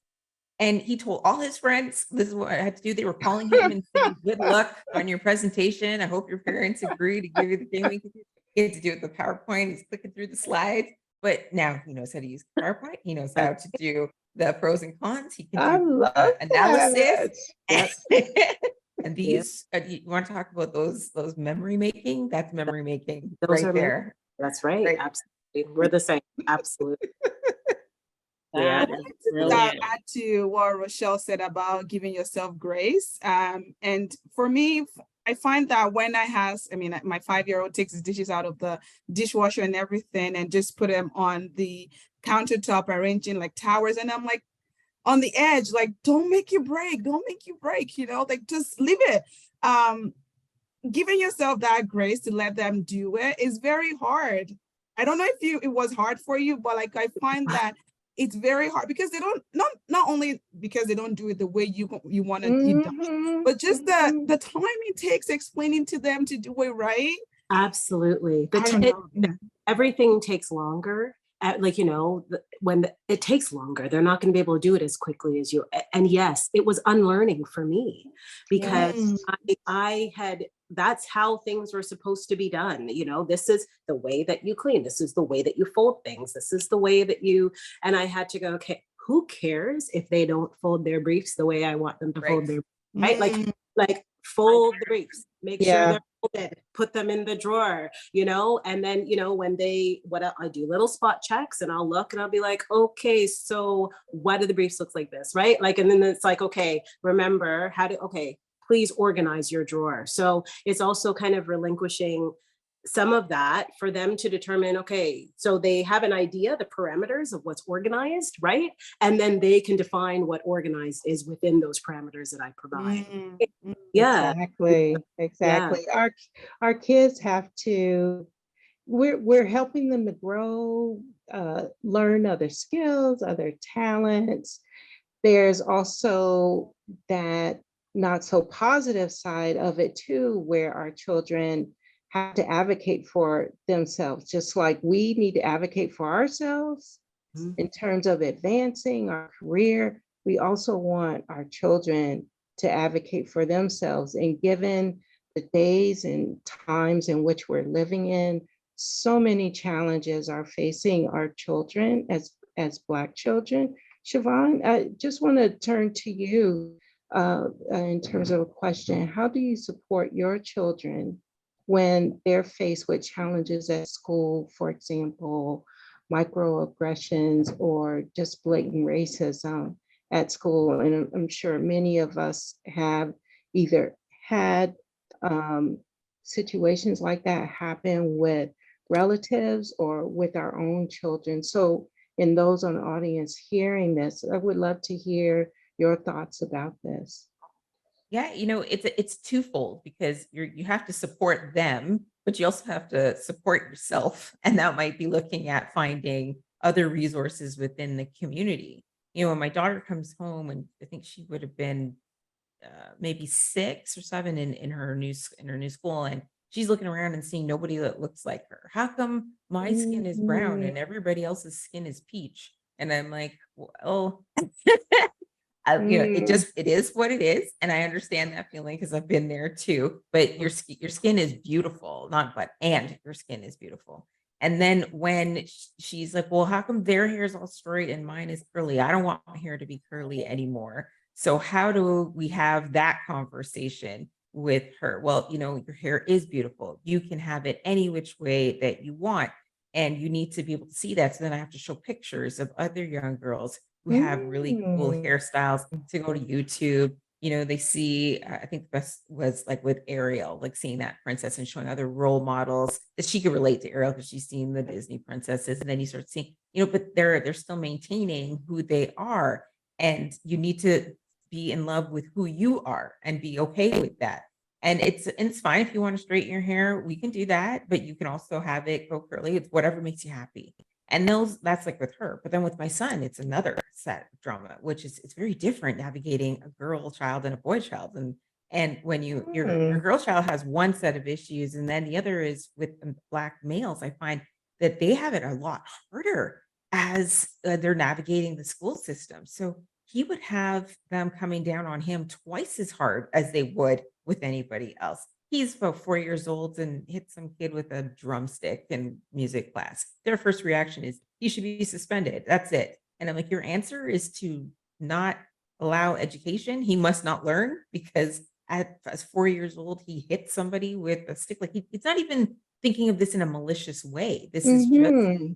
S7: And he told all his friends, this is what I had to do. They were calling him and saying, good luck on your presentation. I hope your parents agree to give you the thing. He had to do it with the PowerPoint. He's clicking through the slides. But now he knows how to use PowerPoint. He knows how to do the pros and cons. He can
S3: I
S7: do
S3: love
S7: analysis.
S3: that.
S7: And these, you want to talk about those memory making? That's memory making
S6: Those
S7: right
S6: are
S7: there.
S6: That's right.
S7: Right.
S6: Absolutely. We're the same. Absolutely.
S5: That
S6: Yeah.
S5: is
S4: To
S5: brilliant.
S4: add to what Rochelle said about giving yourself grace. And for me, I find that when my 5-year-old takes his dishes out of the dishwasher and everything and just put them on the countertop, arranging like towers. And I'm like on the edge, like, don't make you break, like just leave it. Giving yourself that grace to let them do it is very hard. I don't know if it was hard for you, but like I find that it's very hard because they don't not only because they don't do it the way you want it done, but just the time it takes explaining to them to do it right.
S6: Absolutely.
S4: I don't know.
S6: Everything takes longer. When it takes longer, they're not going to be able to do it as quickly as you. And yes, it was unlearning for me because I had, that's how things were supposed to be done. This is the way that you clean. This is the way that you fold things. This is the way that and I had to go, okay, who cares if they don't fold their briefs the way I want them to fold their, right? Like fold the briefs, make sure they're folded, put them in the drawer, and then, when I do little spot checks and I'll look and I'll be like, okay, so what do the briefs look like this, right? Like, and then it's like, okay, remember please organize your drawer. So it's also kind of relinquishing some of that for them to determine, okay, so they have an idea, the parameters of what's organized, right? And then they can define what organized is within those parameters that I provide. Yeah.
S3: Exactly.
S6: Yeah.
S3: Our kids have to, we're helping them to grow, learn other skills, other talents. There's also that not so positive side of it too, where our children have to advocate for themselves, just like we need to advocate for ourselves in terms of advancing our career. We also want our children to advocate for themselves. And given the days and times in which we're living in, so many challenges are facing our children as Black children. Siobhan, I just want to turn to you in terms of a question. How do you support your children when they're faced with challenges at school, for example, microaggressions or just blatant racism at school? And I'm sure many of us have either had situations like that happen with relatives or with our own children. So in those on the audience hearing this, I would love to hear your thoughts about this.
S7: Yeah, it's twofold because you have to support them, but you also have to support yourself. And that might be looking at finding other resources within the community. When my daughter comes home, and I think she would have been maybe 6 or 7 in her new school, and she's looking around and seeing nobody that looks like her. How come my skin is brown and everybody else's skin is peach? And I'm like, well, it is what it is. And I understand that feeling because I've been there too, but your skin is beautiful, and your skin is beautiful. And then when she's like, well, how come their hair is all straight and mine is curly? I don't want my hair to be curly anymore. So how do we have that conversation with her? Well, your hair is beautiful. You can have it any which way that you want. And you need to be able to see that. So then I have to show pictures of other young girls who have really cool hairstyles to go to YouTube. They see, I think the best was like with Ariel, like seeing that princess and showing other role models that she could relate to Ariel because she's seen the Disney princesses. And then you start seeing, but they're still maintaining who they are. And you need to be in love with who you are and be okay with that. And it's fine if you want to straighten your hair, we can do that, but you can also have it go curly. It's whatever makes you happy. And that's like with her. But then with my son, it's another set of drama, which is it's very different navigating a girl child and a boy child. And when your girl child has one set of issues, and then the other is with Black males, I find that they have it a lot harder as they're navigating the school system. So he would have them coming down on him twice as hard as they would with anybody else. He's about 4 years old and hit some kid with a drumstick in music class. Their first reaction is, he should be suspended. That's it. And I'm like, your answer is to not allow education. He must not learn because as 4 years old, he hit somebody with a stick. Like he's not even thinking of this in a malicious way. This is just,
S3: Mhm.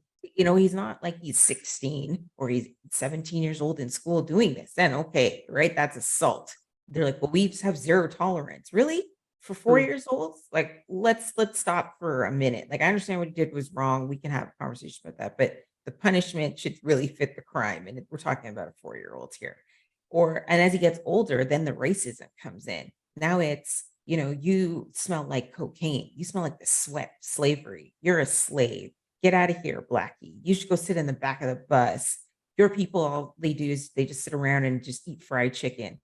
S7: he's not like he's 16 or he's 17 years old in school doing this. Then okay, right? That's assault. They're like, well, we just have zero tolerance. Really? For 4 years old? Like, let's stop for a minute. Like, I understand what he did was wrong. We can have a conversation about that, but the punishment should really fit the crime. And we're talking about a 4-year-old here. And as he gets older, then the racism comes in. Now it's, you smell like cocaine. You smell like the sweat, slavery. You're a slave. Get out of here, Blackie. You should go sit in the back of the bus. Your people, all they do is they just sit around and just eat fried chicken.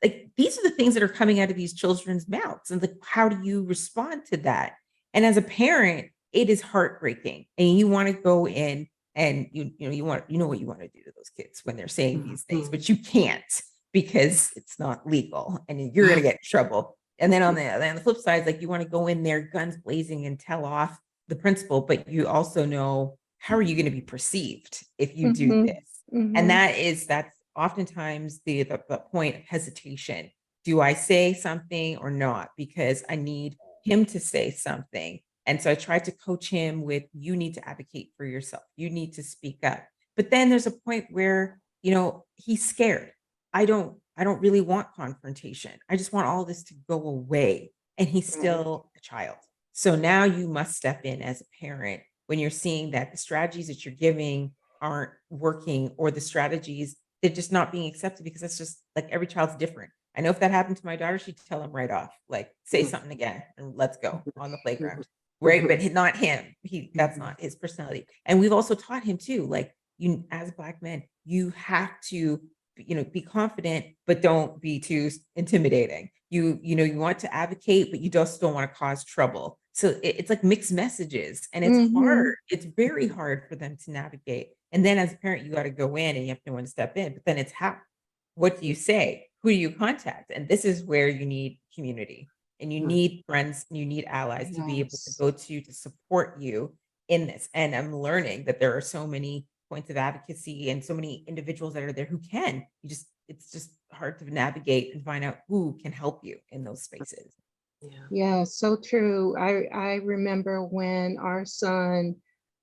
S7: Like, these are the things that are coming out of these children's mouths. And like, how do you respond to that? And as a parent, it is heartbreaking. And you want to go in and you know what you want to do to those kids when they're saying these things, but you can't because it's not legal and you're going to get in trouble. And then on the flip side, like, you want to go in there guns blazing and tell off the principal, but you also know, how are you going to be perceived if you do
S3: Mhm.
S7: this?
S3: Mhm.
S7: And that's oftentimes the point of hesitation. Do I say something or not? Because I need him to say something. And so I tried to coach him with, you need to advocate for yourself. You need to speak up. But then there's a point where, he's scared. I don't really want confrontation. I just want all this to go away. And he's still a child. So now you must step in as a parent when you're seeing that the strategies that you're giving aren't working, or the strategies, they're just not being accepted, because that's just like, every child's different. I know if that happened to my daughter, she'd tell him right off, like, say something again and let's go on the playground. Right. But not him. That's not his personality. And we've also taught him too, like, you, as Black men, you have to, be confident, but don't be too intimidating. You want to advocate, but you just don't want to cause trouble. So it's like mixed messages, and it's
S3: Mhm.
S7: hard. It's very hard for them to navigate. And then as a parent, you got to go in and you have to know when to step in, but then it's how, what do you say? Who do you contact? And this is where you need community, and you need friends, and you need allies to be able to
S3: Yes.
S7: go to support you in this. And I'm learning that there are so many points of advocacy and so many individuals that are there who can. It's just hard to navigate and find out who can help you in those spaces.
S3: Yeah, so true. I remember when our son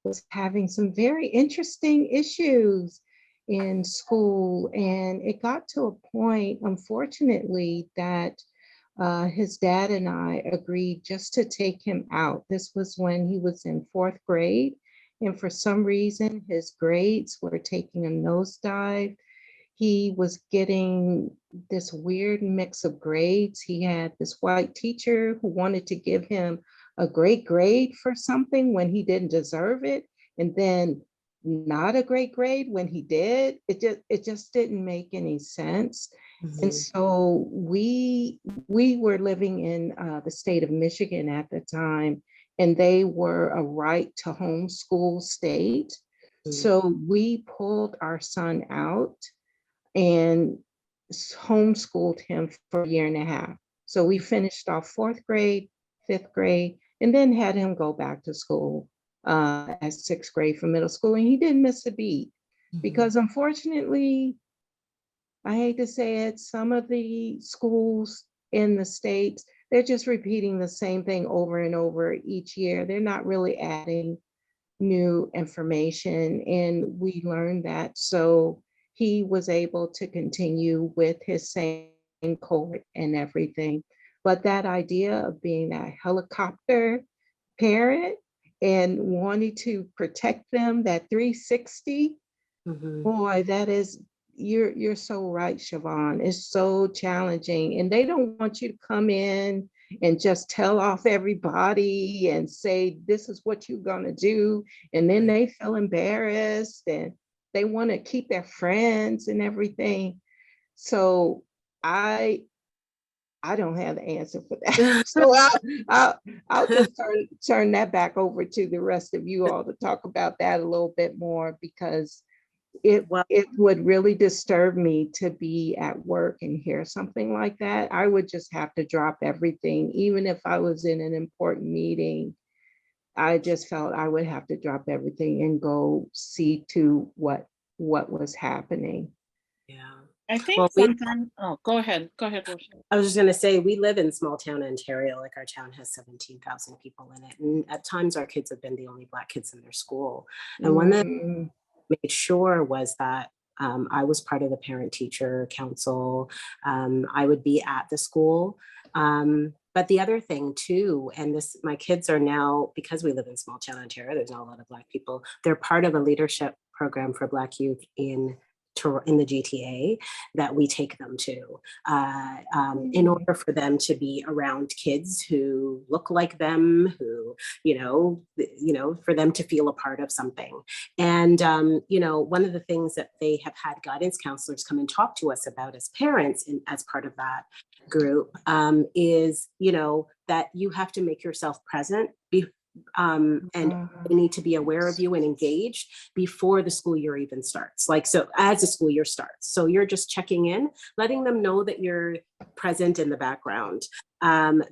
S3: was having some very interesting issues in school, and it got to a point, unfortunately, that his dad and I agreed just to take him out. This was when he was in fourth grade, and for some reason, his grades were taking a nosedive. He was getting this weird mix of grades. He had this white teacher who wanted to give him a great grade for something when he didn't deserve it, and then not a great grade when he did. It just didn't make any sense. And so we were living in the state of Michigan at the time, and they were a right to homeschool state. So we pulled our son out and homeschooled him for a year and a half. So we finished off fourth grade, fifth grade, and then had him go back to school as sixth grade for middle school. And he didn't miss a beat because, unfortunately, I hate to say it, some of the schools in the States, they're just repeating the same thing over and over each year. They're not really adding new information, and we learned that. So he was able to continue with his same cohort and everything. But that idea of being that helicopter parent and wanting to protect them, that 360, boy, that is, you're so right, Siobhan. It's so challenging. And they don't want you to come in and just tell off everybody and say, this is what you're gonna do. And then they feel embarrassed and they want to keep their friends and everything. So I don't have the answer for that. So I'll just turn that back over to the rest of you all to talk about that a little bit more, because
S6: Well,
S3: it would really disturb me to be at work and hear something like that. I would just have to drop everything, even if I was in an important meeting. I just felt I would have to drop everything and go see to what was happening.
S6: yeah.
S5: I think
S6: Well,
S5: sometimes, oh, go ahead, Rochelle.
S6: I was just going to say, we live in small town Ontario. Like, our town has 17,000 people in it. And at times our kids have been the only Black kids in their school. And one that
S3: Mhm.
S6: made sure was that I was part of the parent teacher council. I would be at the school. But the other thing too, and this, my kids are now, because we live in small town Ontario, there's not a lot of Black people. They're part of a leadership program for Black youth in the GTA that we take them to in order for them to be around kids who look like them, who, for them to feel a part of something. And, one of the things that they have had guidance counselors come and talk to us about as parents and as part of that group is, that you have to make yourself present and they need to be aware of you and engaged before the school year even starts. Like, so as the school year starts, so you're just checking in, letting them know that you're present in the background,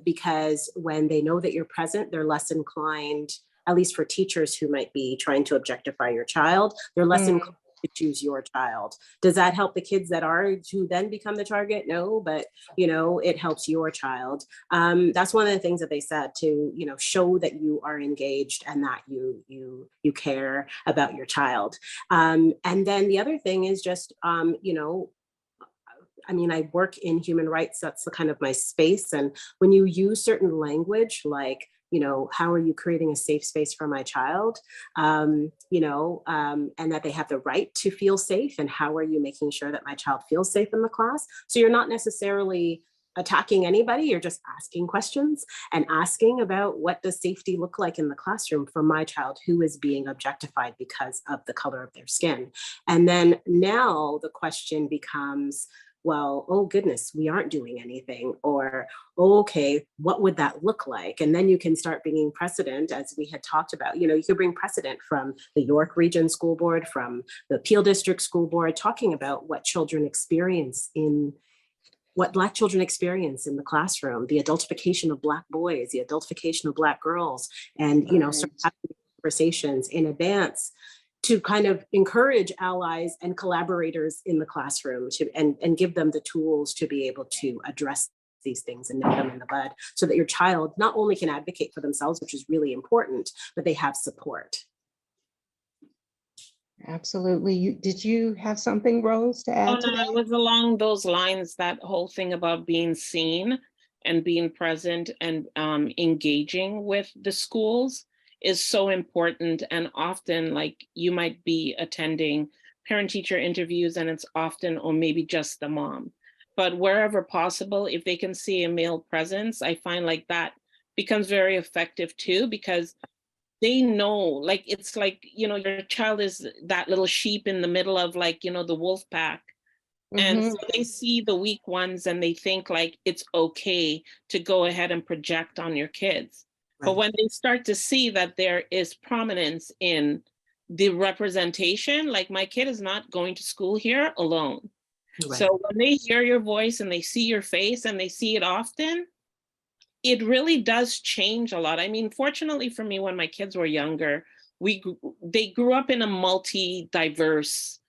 S6: because when they know that you're present, they're less inclined, at least for teachers who might be trying to objectify your child, they're less inclined to choose your child. Does that help the kids that are to then become the target? No, but it helps your child. That's one of the things that they said, to show that you are engaged and that you care about your child. And then the other thing is just I work in human rights. That's the kind of my space. And when you use certain language, like, how are you creating a safe space for my child? And that they have the right to feel safe. And how are you making sure that my child feels safe in the class? So you're not necessarily attacking anybody, you're just asking questions and asking about, what does safety look like in the classroom for my child who is being objectified because of the color of their skin? And then now the question becomes, well, oh goodness, we aren't doing anything, or, oh, okay, what would that look like? And then you can start bringing precedent, as we had talked about. You can bring precedent from the York Region School Board, from the Peel District School Board, talking about what Black children experience in the classroom, the adultification of Black boys, the adultification of Black girls, and start having conversations in advance to kind of encourage allies and collaborators in the classroom and give them the tools to be able to address these things and nip them in the bud, so that your child not only can advocate for themselves, which is really important, but they have support.
S3: Absolutely. Did you have something, Rose, to add to
S5: No, it was along those lines, that whole thing about being seen and being present and engaging with the schools is so important. And often, like, you might be attending parent-teacher interviews and it's often, or maybe just the mom. But wherever possible, if they can see a male presence, I find like that becomes very effective too, because they know, like, it's like, your child is that little sheep in the middle of, like, the wolf pack. And so they see the weak ones and they think like it's okay to go ahead and project on your kids. Right. But when they start to see that there is prominence in the representation, like, my kid is not going to school here alone. Right. So when they hear your voice and they see your face and they see it often, it really does change a lot. I mean, fortunately for me, when my kids were younger, they grew up in a multi-diverse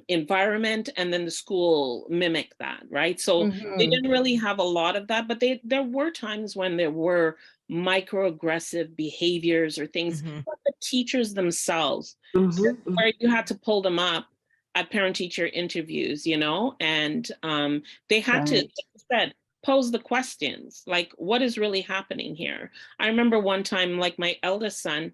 S5: environment, and then the school mimicked that, right? So they didn't really have a lot of that, but there were times when there were microaggressive behaviors or things, but the teachers themselves, where you had to pull them up at parent-teacher interviews, and they had to, like you said, pose the questions, like, what is really happening here? I remember one time, like, my eldest son,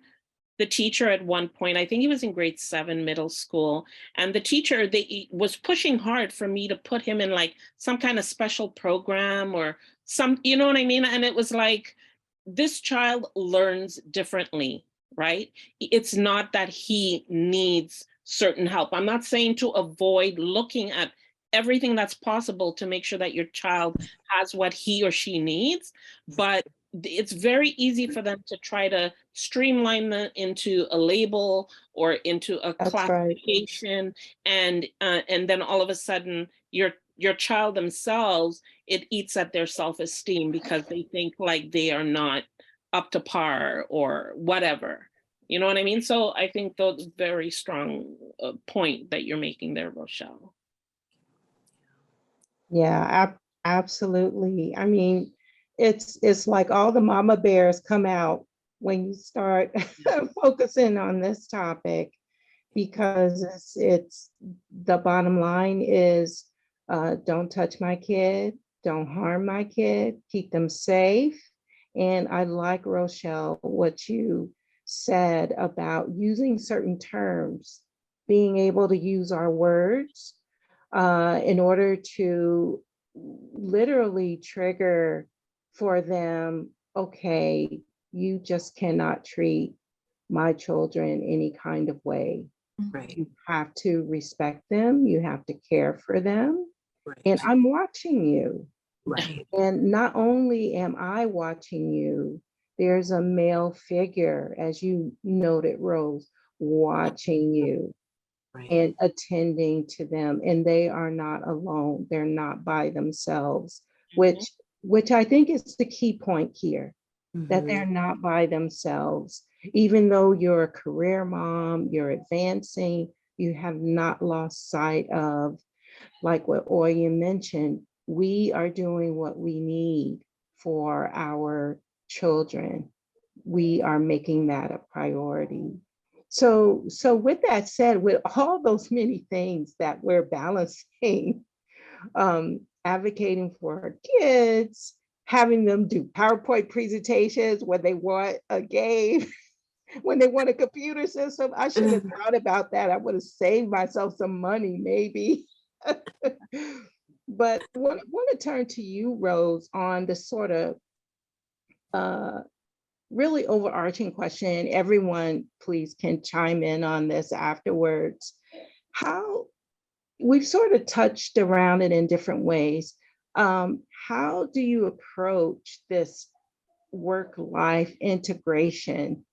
S5: the teacher at one point, I think he was in grade 7 middle school, and the teacher, they was pushing hard for me to put him in like some kind of special program or some, you know what I mean? And it was like, this child learns differently, right? It's not that he needs certain help. I'm not saying to avoid looking at everything that's possible to make sure that your child has what he or she needs, but it's very easy for them to try to streamline them into a label or into a
S3: That's right.
S5: classification, and then all of a sudden your child themselves, it eats at their self-esteem because they think like they are not up to par or whatever. You know what I mean? So I think that's very strong point that you're making there, Rochelle.
S3: Yeah, absolutely. I mean, it's like all the mama bears come out when you start focusing on this topic, because it's the bottom line is don't touch my kid, don't harm my kid, keep them safe. And I like, Rochelle, what you said about using certain terms, being able to use our words in order to literally trigger for them, okay, you just cannot treat my children any kind of way.
S6: Right,
S3: You have to respect them, you have to care for them, and
S6: right,
S3: I'm watching you.
S6: right,
S3: And not only am I watching you, there's a male figure, as you noted, Rose, watching you
S6: right.
S3: and attending to them, and they are not alone, they're not by themselves,
S5: Mhm.
S3: which I think is the key point here, that they're
S6: Mhm.
S3: not by themselves. Even though you're a career mom, you're advancing, you have not lost sight of, like what Oya mentioned, we are doing what we need for our children. We are making that a priority. So with that said, with all those many things that we're balancing, advocating for our kids, having them do PowerPoint presentations when they want a game, when they want a computer system. I should have thought about that. I would have saved myself some money, maybe. But want to turn to you, Rose, on the sort of uh, really overarching question. Everyone, please, can chime in on this afterwards. How we've sort of touched around it in different ways. How do you approach this work-life integration?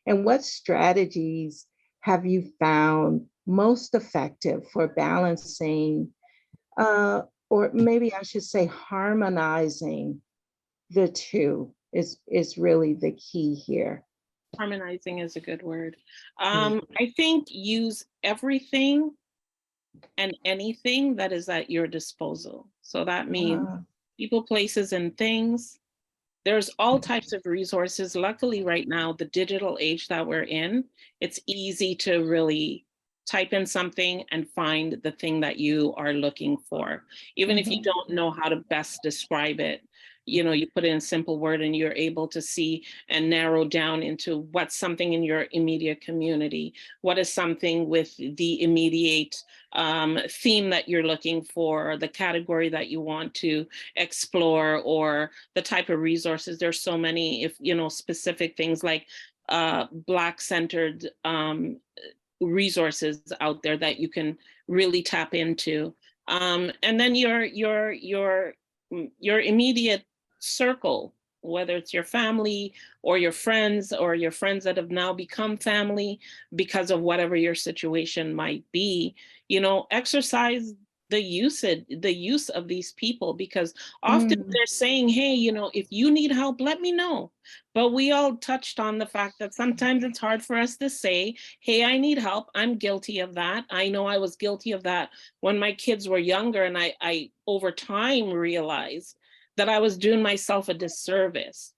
S3: And what strategies have you found most effective for balancing, or maybe I should say harmonizing the two is really the key here.
S5: Harmonizing is a good word.
S6: Mhm.
S5: I think use everything and anything that is at your disposal. So that means
S3: Uh,
S5: people, places, and things. There's all types of resources. Luckily, right now, the digital age that we're in, it's easy to really type in something and find the thing that you are looking for. Even if you
S3: mhm.
S5: don't know how to best describe it, you know, you put it in simple word and you're able to see and narrow down into what's something in your immediate community, what is something with the immediate theme that you're looking for, the category that you want to explore, or the type of resources. There's so many, if you know, specific things like Black centered resources out there that you can really tap into. And then your immediate circle, whether it's your family or your friends that have now become family because of whatever your situation might be, you know, exercise the use of these people, because often
S3: Mm,
S5: they're saying, hey, you know, if you need help, let me know. But we all touched on the fact that sometimes it's hard for us to say, hey, I need help. I'm guilty of that. I know I was guilty of that when my kids were younger, and I over time realized that I was doing myself a disservice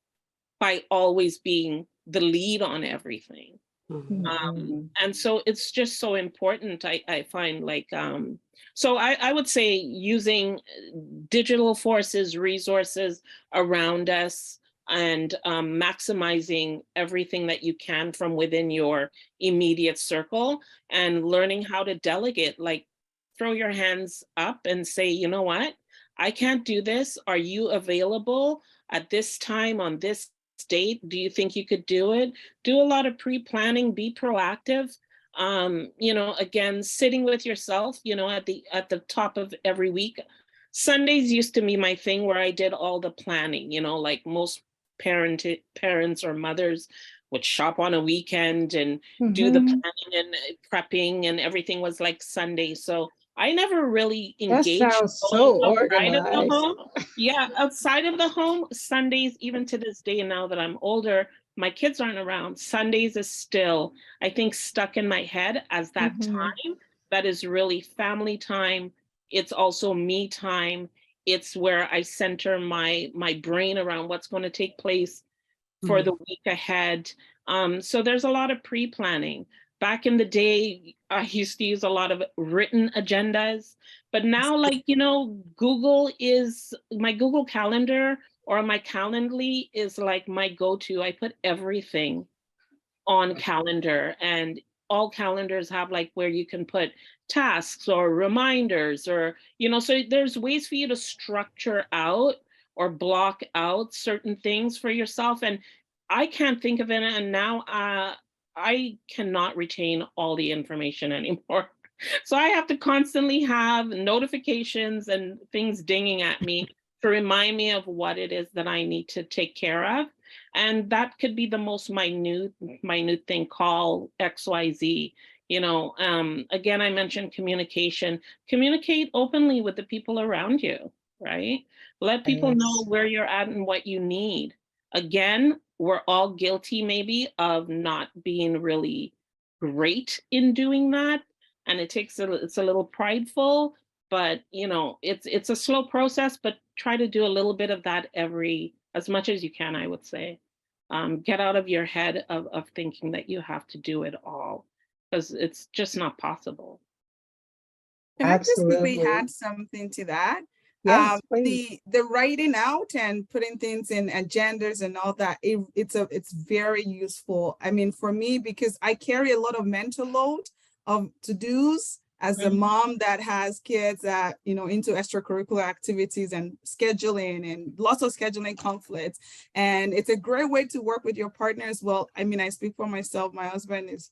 S5: by always being the lead on everything.
S6: Mhm.
S3: mhm.
S5: And so it's just so important. I find like, so I would say using digital forces, resources around us, and maximizing everything that you can from within your immediate circle, and learning how to delegate, like throw your hands up and say, you know what, I can't do this. Are you available at this time on this date? Do you think you could do it? Do a lot of pre-planning, be proactive. You know, again, sitting with yourself, you know, at the top of every week. Sundays used to be my thing where I did all the planning, you know, like most parents or mothers would shop on a weekend and do the planning and prepping, and everything was like Sunday. So I never really
S3: That
S5: engaged
S3: sounds
S5: going
S3: so
S5: outside of the
S3: organized.
S5: home. Yeah, outside of the home, Sundays, even to this day, now that I'm older, my kids aren't around. Sundays is still, I think, stuck in my head as that time that is really family time. It's also me time. It's where I center my brain around what's going to take place for the week ahead. So there's a lot of pre-planning. Back in the day, I used to use a lot of written agendas, but now, like, Google is my Google Calendar, or my Calendly is like my go-to. I put everything on calendar, and all calendars have like where you can put tasks or reminders, or so there's ways for you to structure out or block out certain things for yourself. And I can't think of it, and now I cannot retain all the information anymore. So I have to constantly have notifications and things dinging at me to remind me of what it is that I need to take care of. And that could be the most minute thing, call XYZ. Again, I mentioned communication. Communicate openly with the people around you, right? Let people know
S3: Yes.
S5: where you're at and what you need. Again, we're all guilty maybe of not being really great in doing that. And it's a little prideful, but it's a slow process, but try to do a little bit of that as much as you can, I would say. Get out of your head of thinking that you have to do it all, because it's just not possible.
S4: Can I just quickly
S3: Absolutely.
S4: add something to that?
S3: Yes, please.
S4: The writing out and putting things in agendas and all that, it's very useful. I mean, for me, because I carry a lot of mental load of to-dos as a mom that has kids that, into extracurricular activities and scheduling and lots of scheduling conflicts. And it's a great way to work with your partner as well. I mean, I speak for myself, my husband is,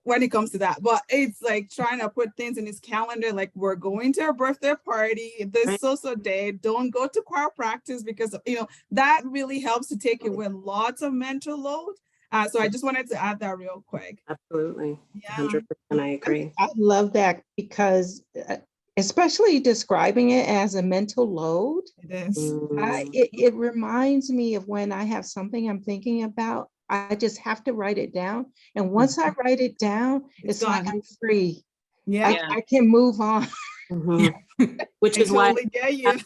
S4: when it comes to that, but it's like trying to put things in his calendar, like we're going to a birthday party this so day, don't go to choir practice, because that really helps to take away lots of mental load. So I just wanted to add that real quick.
S6: Absolutely.
S4: Yeah.
S6: 100%, I agree.
S3: I love that, because especially describing it as a mental load,
S4: It is.
S3: it reminds me of when I have something I'm thinking about, I just have to write it down. And once I write it down, it's like I'm free.
S4: Yeah.
S3: I can move on.
S6: Which is
S4: totally get you.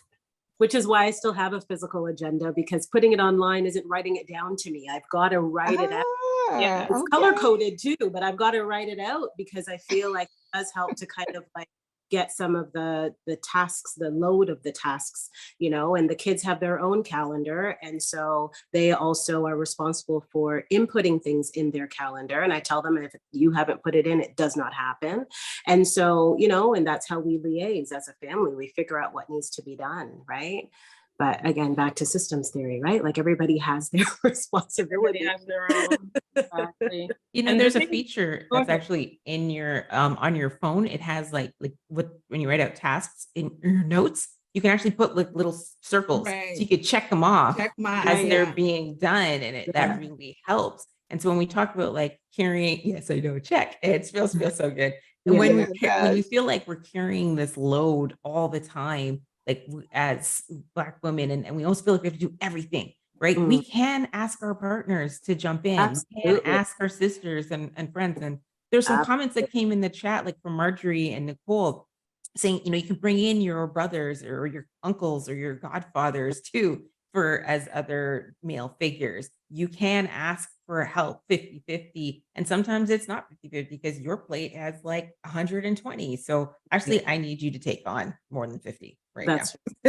S6: Which is why I still have a physical agenda, because putting it online isn't writing it down to me. I've got to write it out.
S5: Yeah.
S6: It's color coded too, but I've got to write it out, because I feel like it does help to kind of like get some of the tasks, the load of the tasks, and the kids have their own calendar. And so they also are responsible for inputting things in their calendar. And I tell them, if you haven't put it in, it does not happen. And so, and that's how we liaise as a family. We figure out what needs to be done, right? But again, back to systems theory, right? Like everybody has their responsibility.
S5: Everybody has their own. Exactly.
S7: And there's a feature that's actually in your on your phone. It has like when you write out tasks in your notes, you can actually put like little circles, so you could check them off as they're being done, and that really helps. And so when we talk about like carrying, yes, I know, check. It feels so good. And when you feel like we're carrying this load all the time, like as Black women, and we almost feel like we have to do everything, right? We can ask our partners to jump in.
S6: Absolutely.
S7: We can ask our sisters and friends. And there's some comments that came in the chat, like from Marjorie and Nicole, saying, you can bring in your brothers or your uncles or your godfathers too, as other male figures. You can ask for help 50-50. And sometimes it's not 50-50 because your plate has like 120. So actually, I need you to take on more than 50 now.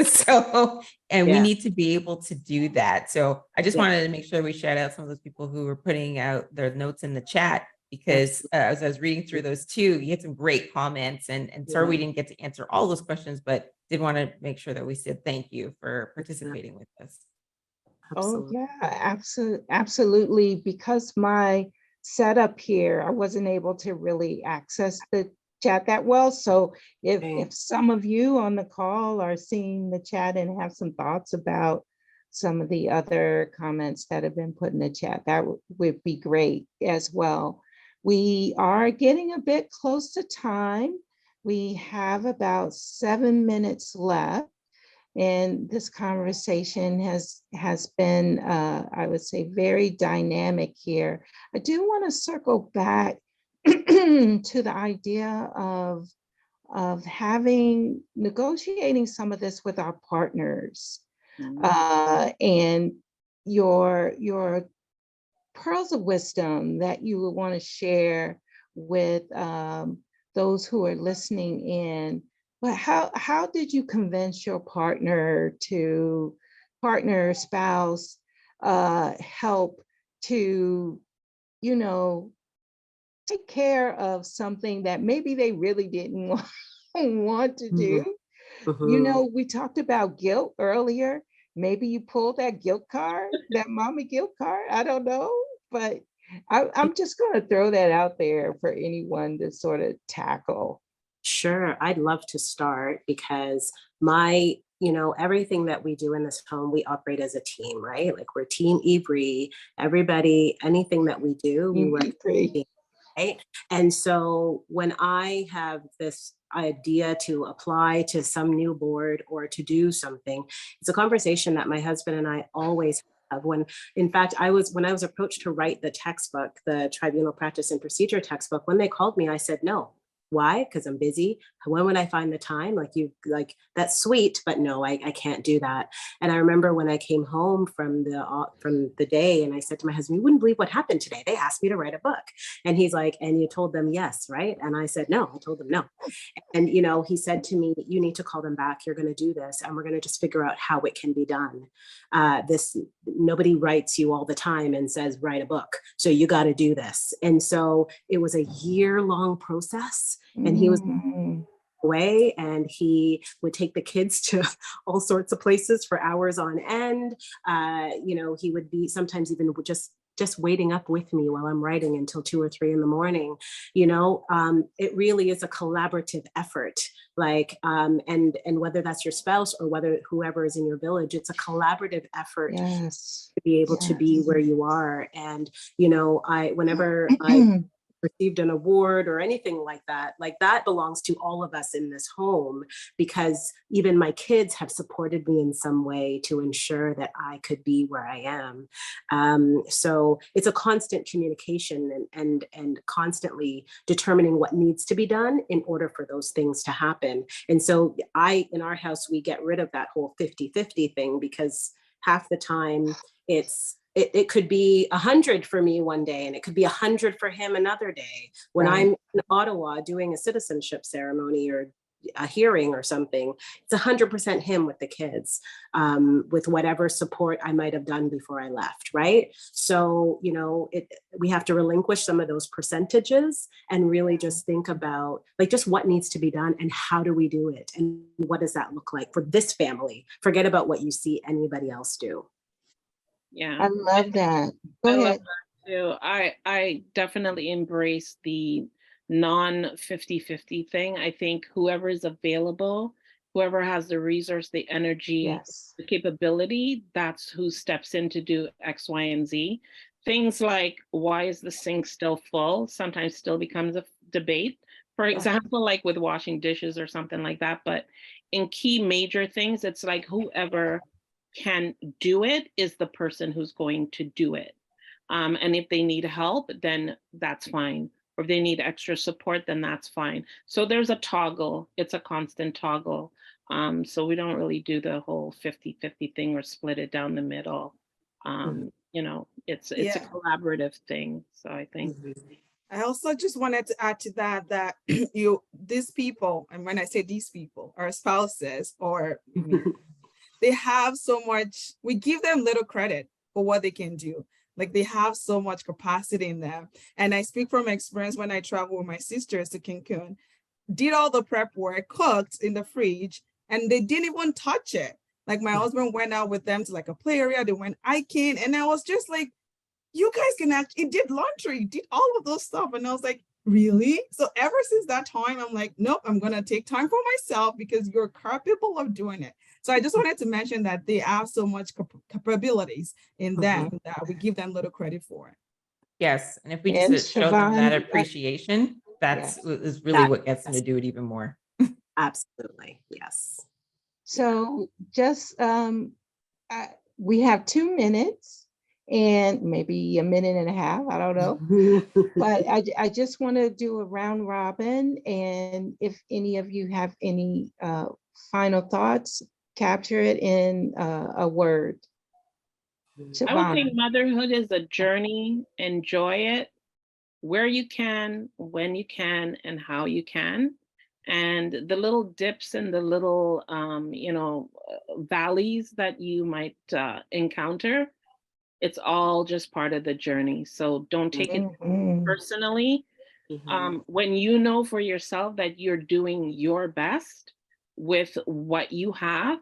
S7: So, and we need to be able to do that. So I just wanted to make sure we shout out some of those people who were putting out their notes in the chat, because as I was reading through those too, you had some great comments, and sorry we didn't get to answer all those questions, but did want to make sure that we said thank you for participating with us.
S3: Absolutely. Oh yeah, absolutely. Because my setup here, I wasn't able to really access the chat that well. So if some of you on the call are seeing the chat and have some thoughts about some of the other comments that have been put in the chat. That would be great as well. We are getting a bit close to time. We have about 7 minutes left. And this conversation has been, I would say, very dynamic here. I do want to circle back to the idea of negotiating some of this with our partners, and your pearls of wisdom that you would want to share with those who are listening in. But how did you convince your spouse, help to, take care of something that maybe they really didn't want to do? We talked about guilt earlier. Maybe you pulled that guilt card, that mommy guilt card. I don't know, but I'm just going to throw that out there for anyone to sort of tackle.
S6: Sure, I'd love to start because everything that we do in this home, we operate as a team, right? Like we're Team Ibri, everybody, anything that we do, we work together, right? And so when I have this idea to apply to some new board or to do something, it's a conversation that my husband and I always have. When I was approached to write the textbook, the Tribunal Practice and Procedure textbook, when they called me, I said no. Why? Because I'm busy. When would I find the time? That's sweet, but no, I can't do that. And I remember when I came home from the day, and I said to my husband, "You wouldn't believe what happened today. They asked me to write a book." And he's like, "And you told them yes, right?" And I said, "No, I told them no." And he said to me, "You need to call them back. You're going to do this, and we're going to just figure out how it can be done. Nobody writes you all the time and says write a book, so you got to do this." And so it was a year-long process. And he was away, and he would take the kids to all sorts of places for hours on end. He would be sometimes even just waiting up with me while I'm writing until 2 or 3 in the morning. It really is a collaborative effort. And whether that's your spouse or whether whoever is in your village, it's a collaborative effort to be able to be where you are. And whenever I received an award or anything like that belongs to all of us in this home, because even my kids have supported me in some way to ensure that I could be where I am. So it's a constant communication and constantly determining what needs to be done in order for those things to happen. And so in our house, we get rid of that whole 50-50 thing, because half the time it could be 100 for me one day, and it could be 100 for him another day. When I'm in Ottawa doing a citizenship ceremony or a hearing or something, it's 100% him with the kids, with whatever support I might have done before I left, right? So, we have to relinquish some of those percentages and really just think about just what needs to be done and how do we do it? And what does that look like for this family? Forget about what you see anybody else do.
S5: Yeah,
S3: I love that. Go ahead.
S5: love that too. I definitely embrace the non 50-50 thing. I think whoever is available, whoever has the resource, the energy, the capability, that's who steps in to do X, Y, and Z. Things like, why is the sink still full? Sometimes still becomes a debate. For example, like with washing dishes or something like that. But in key major things, it's like whoever can do it is the person who's going to do it. And if they need help, then that's fine. Or if they need extra support, then that's fine. So there's a toggle. It's a constant toggle. So we don't really do the whole 50-50 thing or split it down the middle. It's a collaborative thing. So I think.
S4: I also just wanted to add to that these people, and when I say these people, our spouses or they have so much, we give them little credit for what they can do. Like they have so much capacity in them. And I speak from experience when I travel with my sisters to Cancun, did all the prep work, cooked in the fridge, and they didn't even touch it. Like my husband went out with them to a play area, they went hiking, and I was just like, you guys can actually, did laundry, did all of those stuff. And I was like, Really? So ever since that time, I'm like, nope, I'm gonna take time for myself because you're capable of doing it. So I just wanted to mention that they have so much capabilities in them that we give them little credit for it.
S7: Yes, and if we
S3: And
S7: just show them that
S3: Siobhan,
S7: appreciation, that's
S3: yes.
S7: is really
S6: That-
S7: what gets them to do it even more.
S6: Absolutely, yes.
S3: So just we have 2 minutes and maybe a minute and a half, I don't know. But I just want to do a round robin, and if any of you have any final thoughts, capture it in a word.
S5: I would say
S3: Siobhan.
S5: motherhood is a journey. Enjoy it where you can, when you can, and how you can. And the little dips and the little, valleys that you might encounter, it's all just part of the journey. So don't take it
S3: Mhm.
S5: personally.
S6: Mhm.
S5: When you know for yourself that you're doing your best with what you have,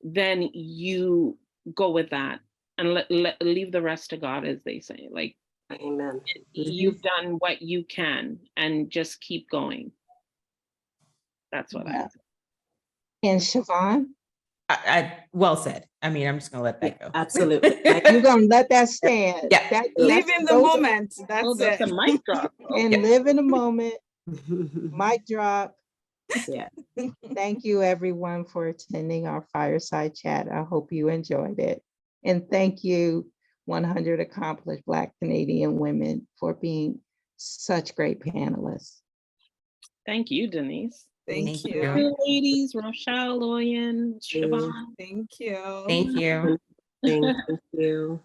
S5: then you go with that and leave the rest to God, as they say. Like,
S6: Amen.
S5: you've done what you can and just keep going. That's what I
S3: Yeah. And Siobhan,
S7: I well said. I mean, I'm just gonna let that go.
S6: Absolutely.
S3: you're gonna let that stand.
S7: Yeah.
S4: Live in the
S3: those are-
S4: moment.
S5: Oh,
S4: That's
S5: that's a
S4: it.
S5: mic drop.
S3: and live in the moment. Mic drop.
S6: Yeah.
S3: Thank you everyone for attending our fireside chat. I hope you enjoyed it. And thank you 100 accomplished Black Canadian women for being such great panelists.
S5: Thank you, Denise.
S4: Thank
S7: Thank
S4: you.
S7: you.
S5: You ladies, Rochelle, Loyan, Siobhan.
S4: Thank you.
S7: Thank you.
S6: Thank you.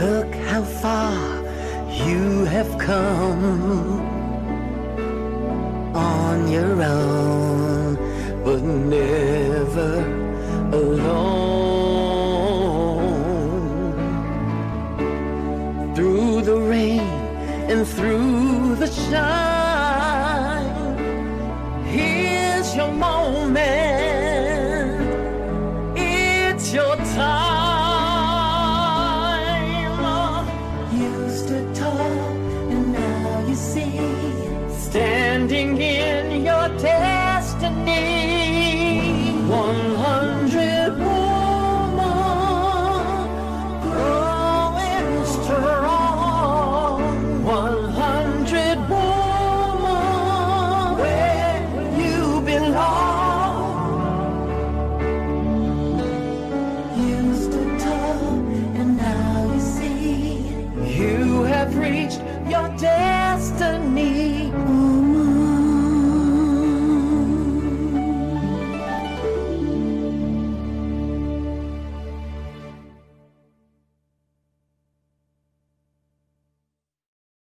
S1: Look how far you have come on your own, but never alone. Through the rain and through the shine, here's your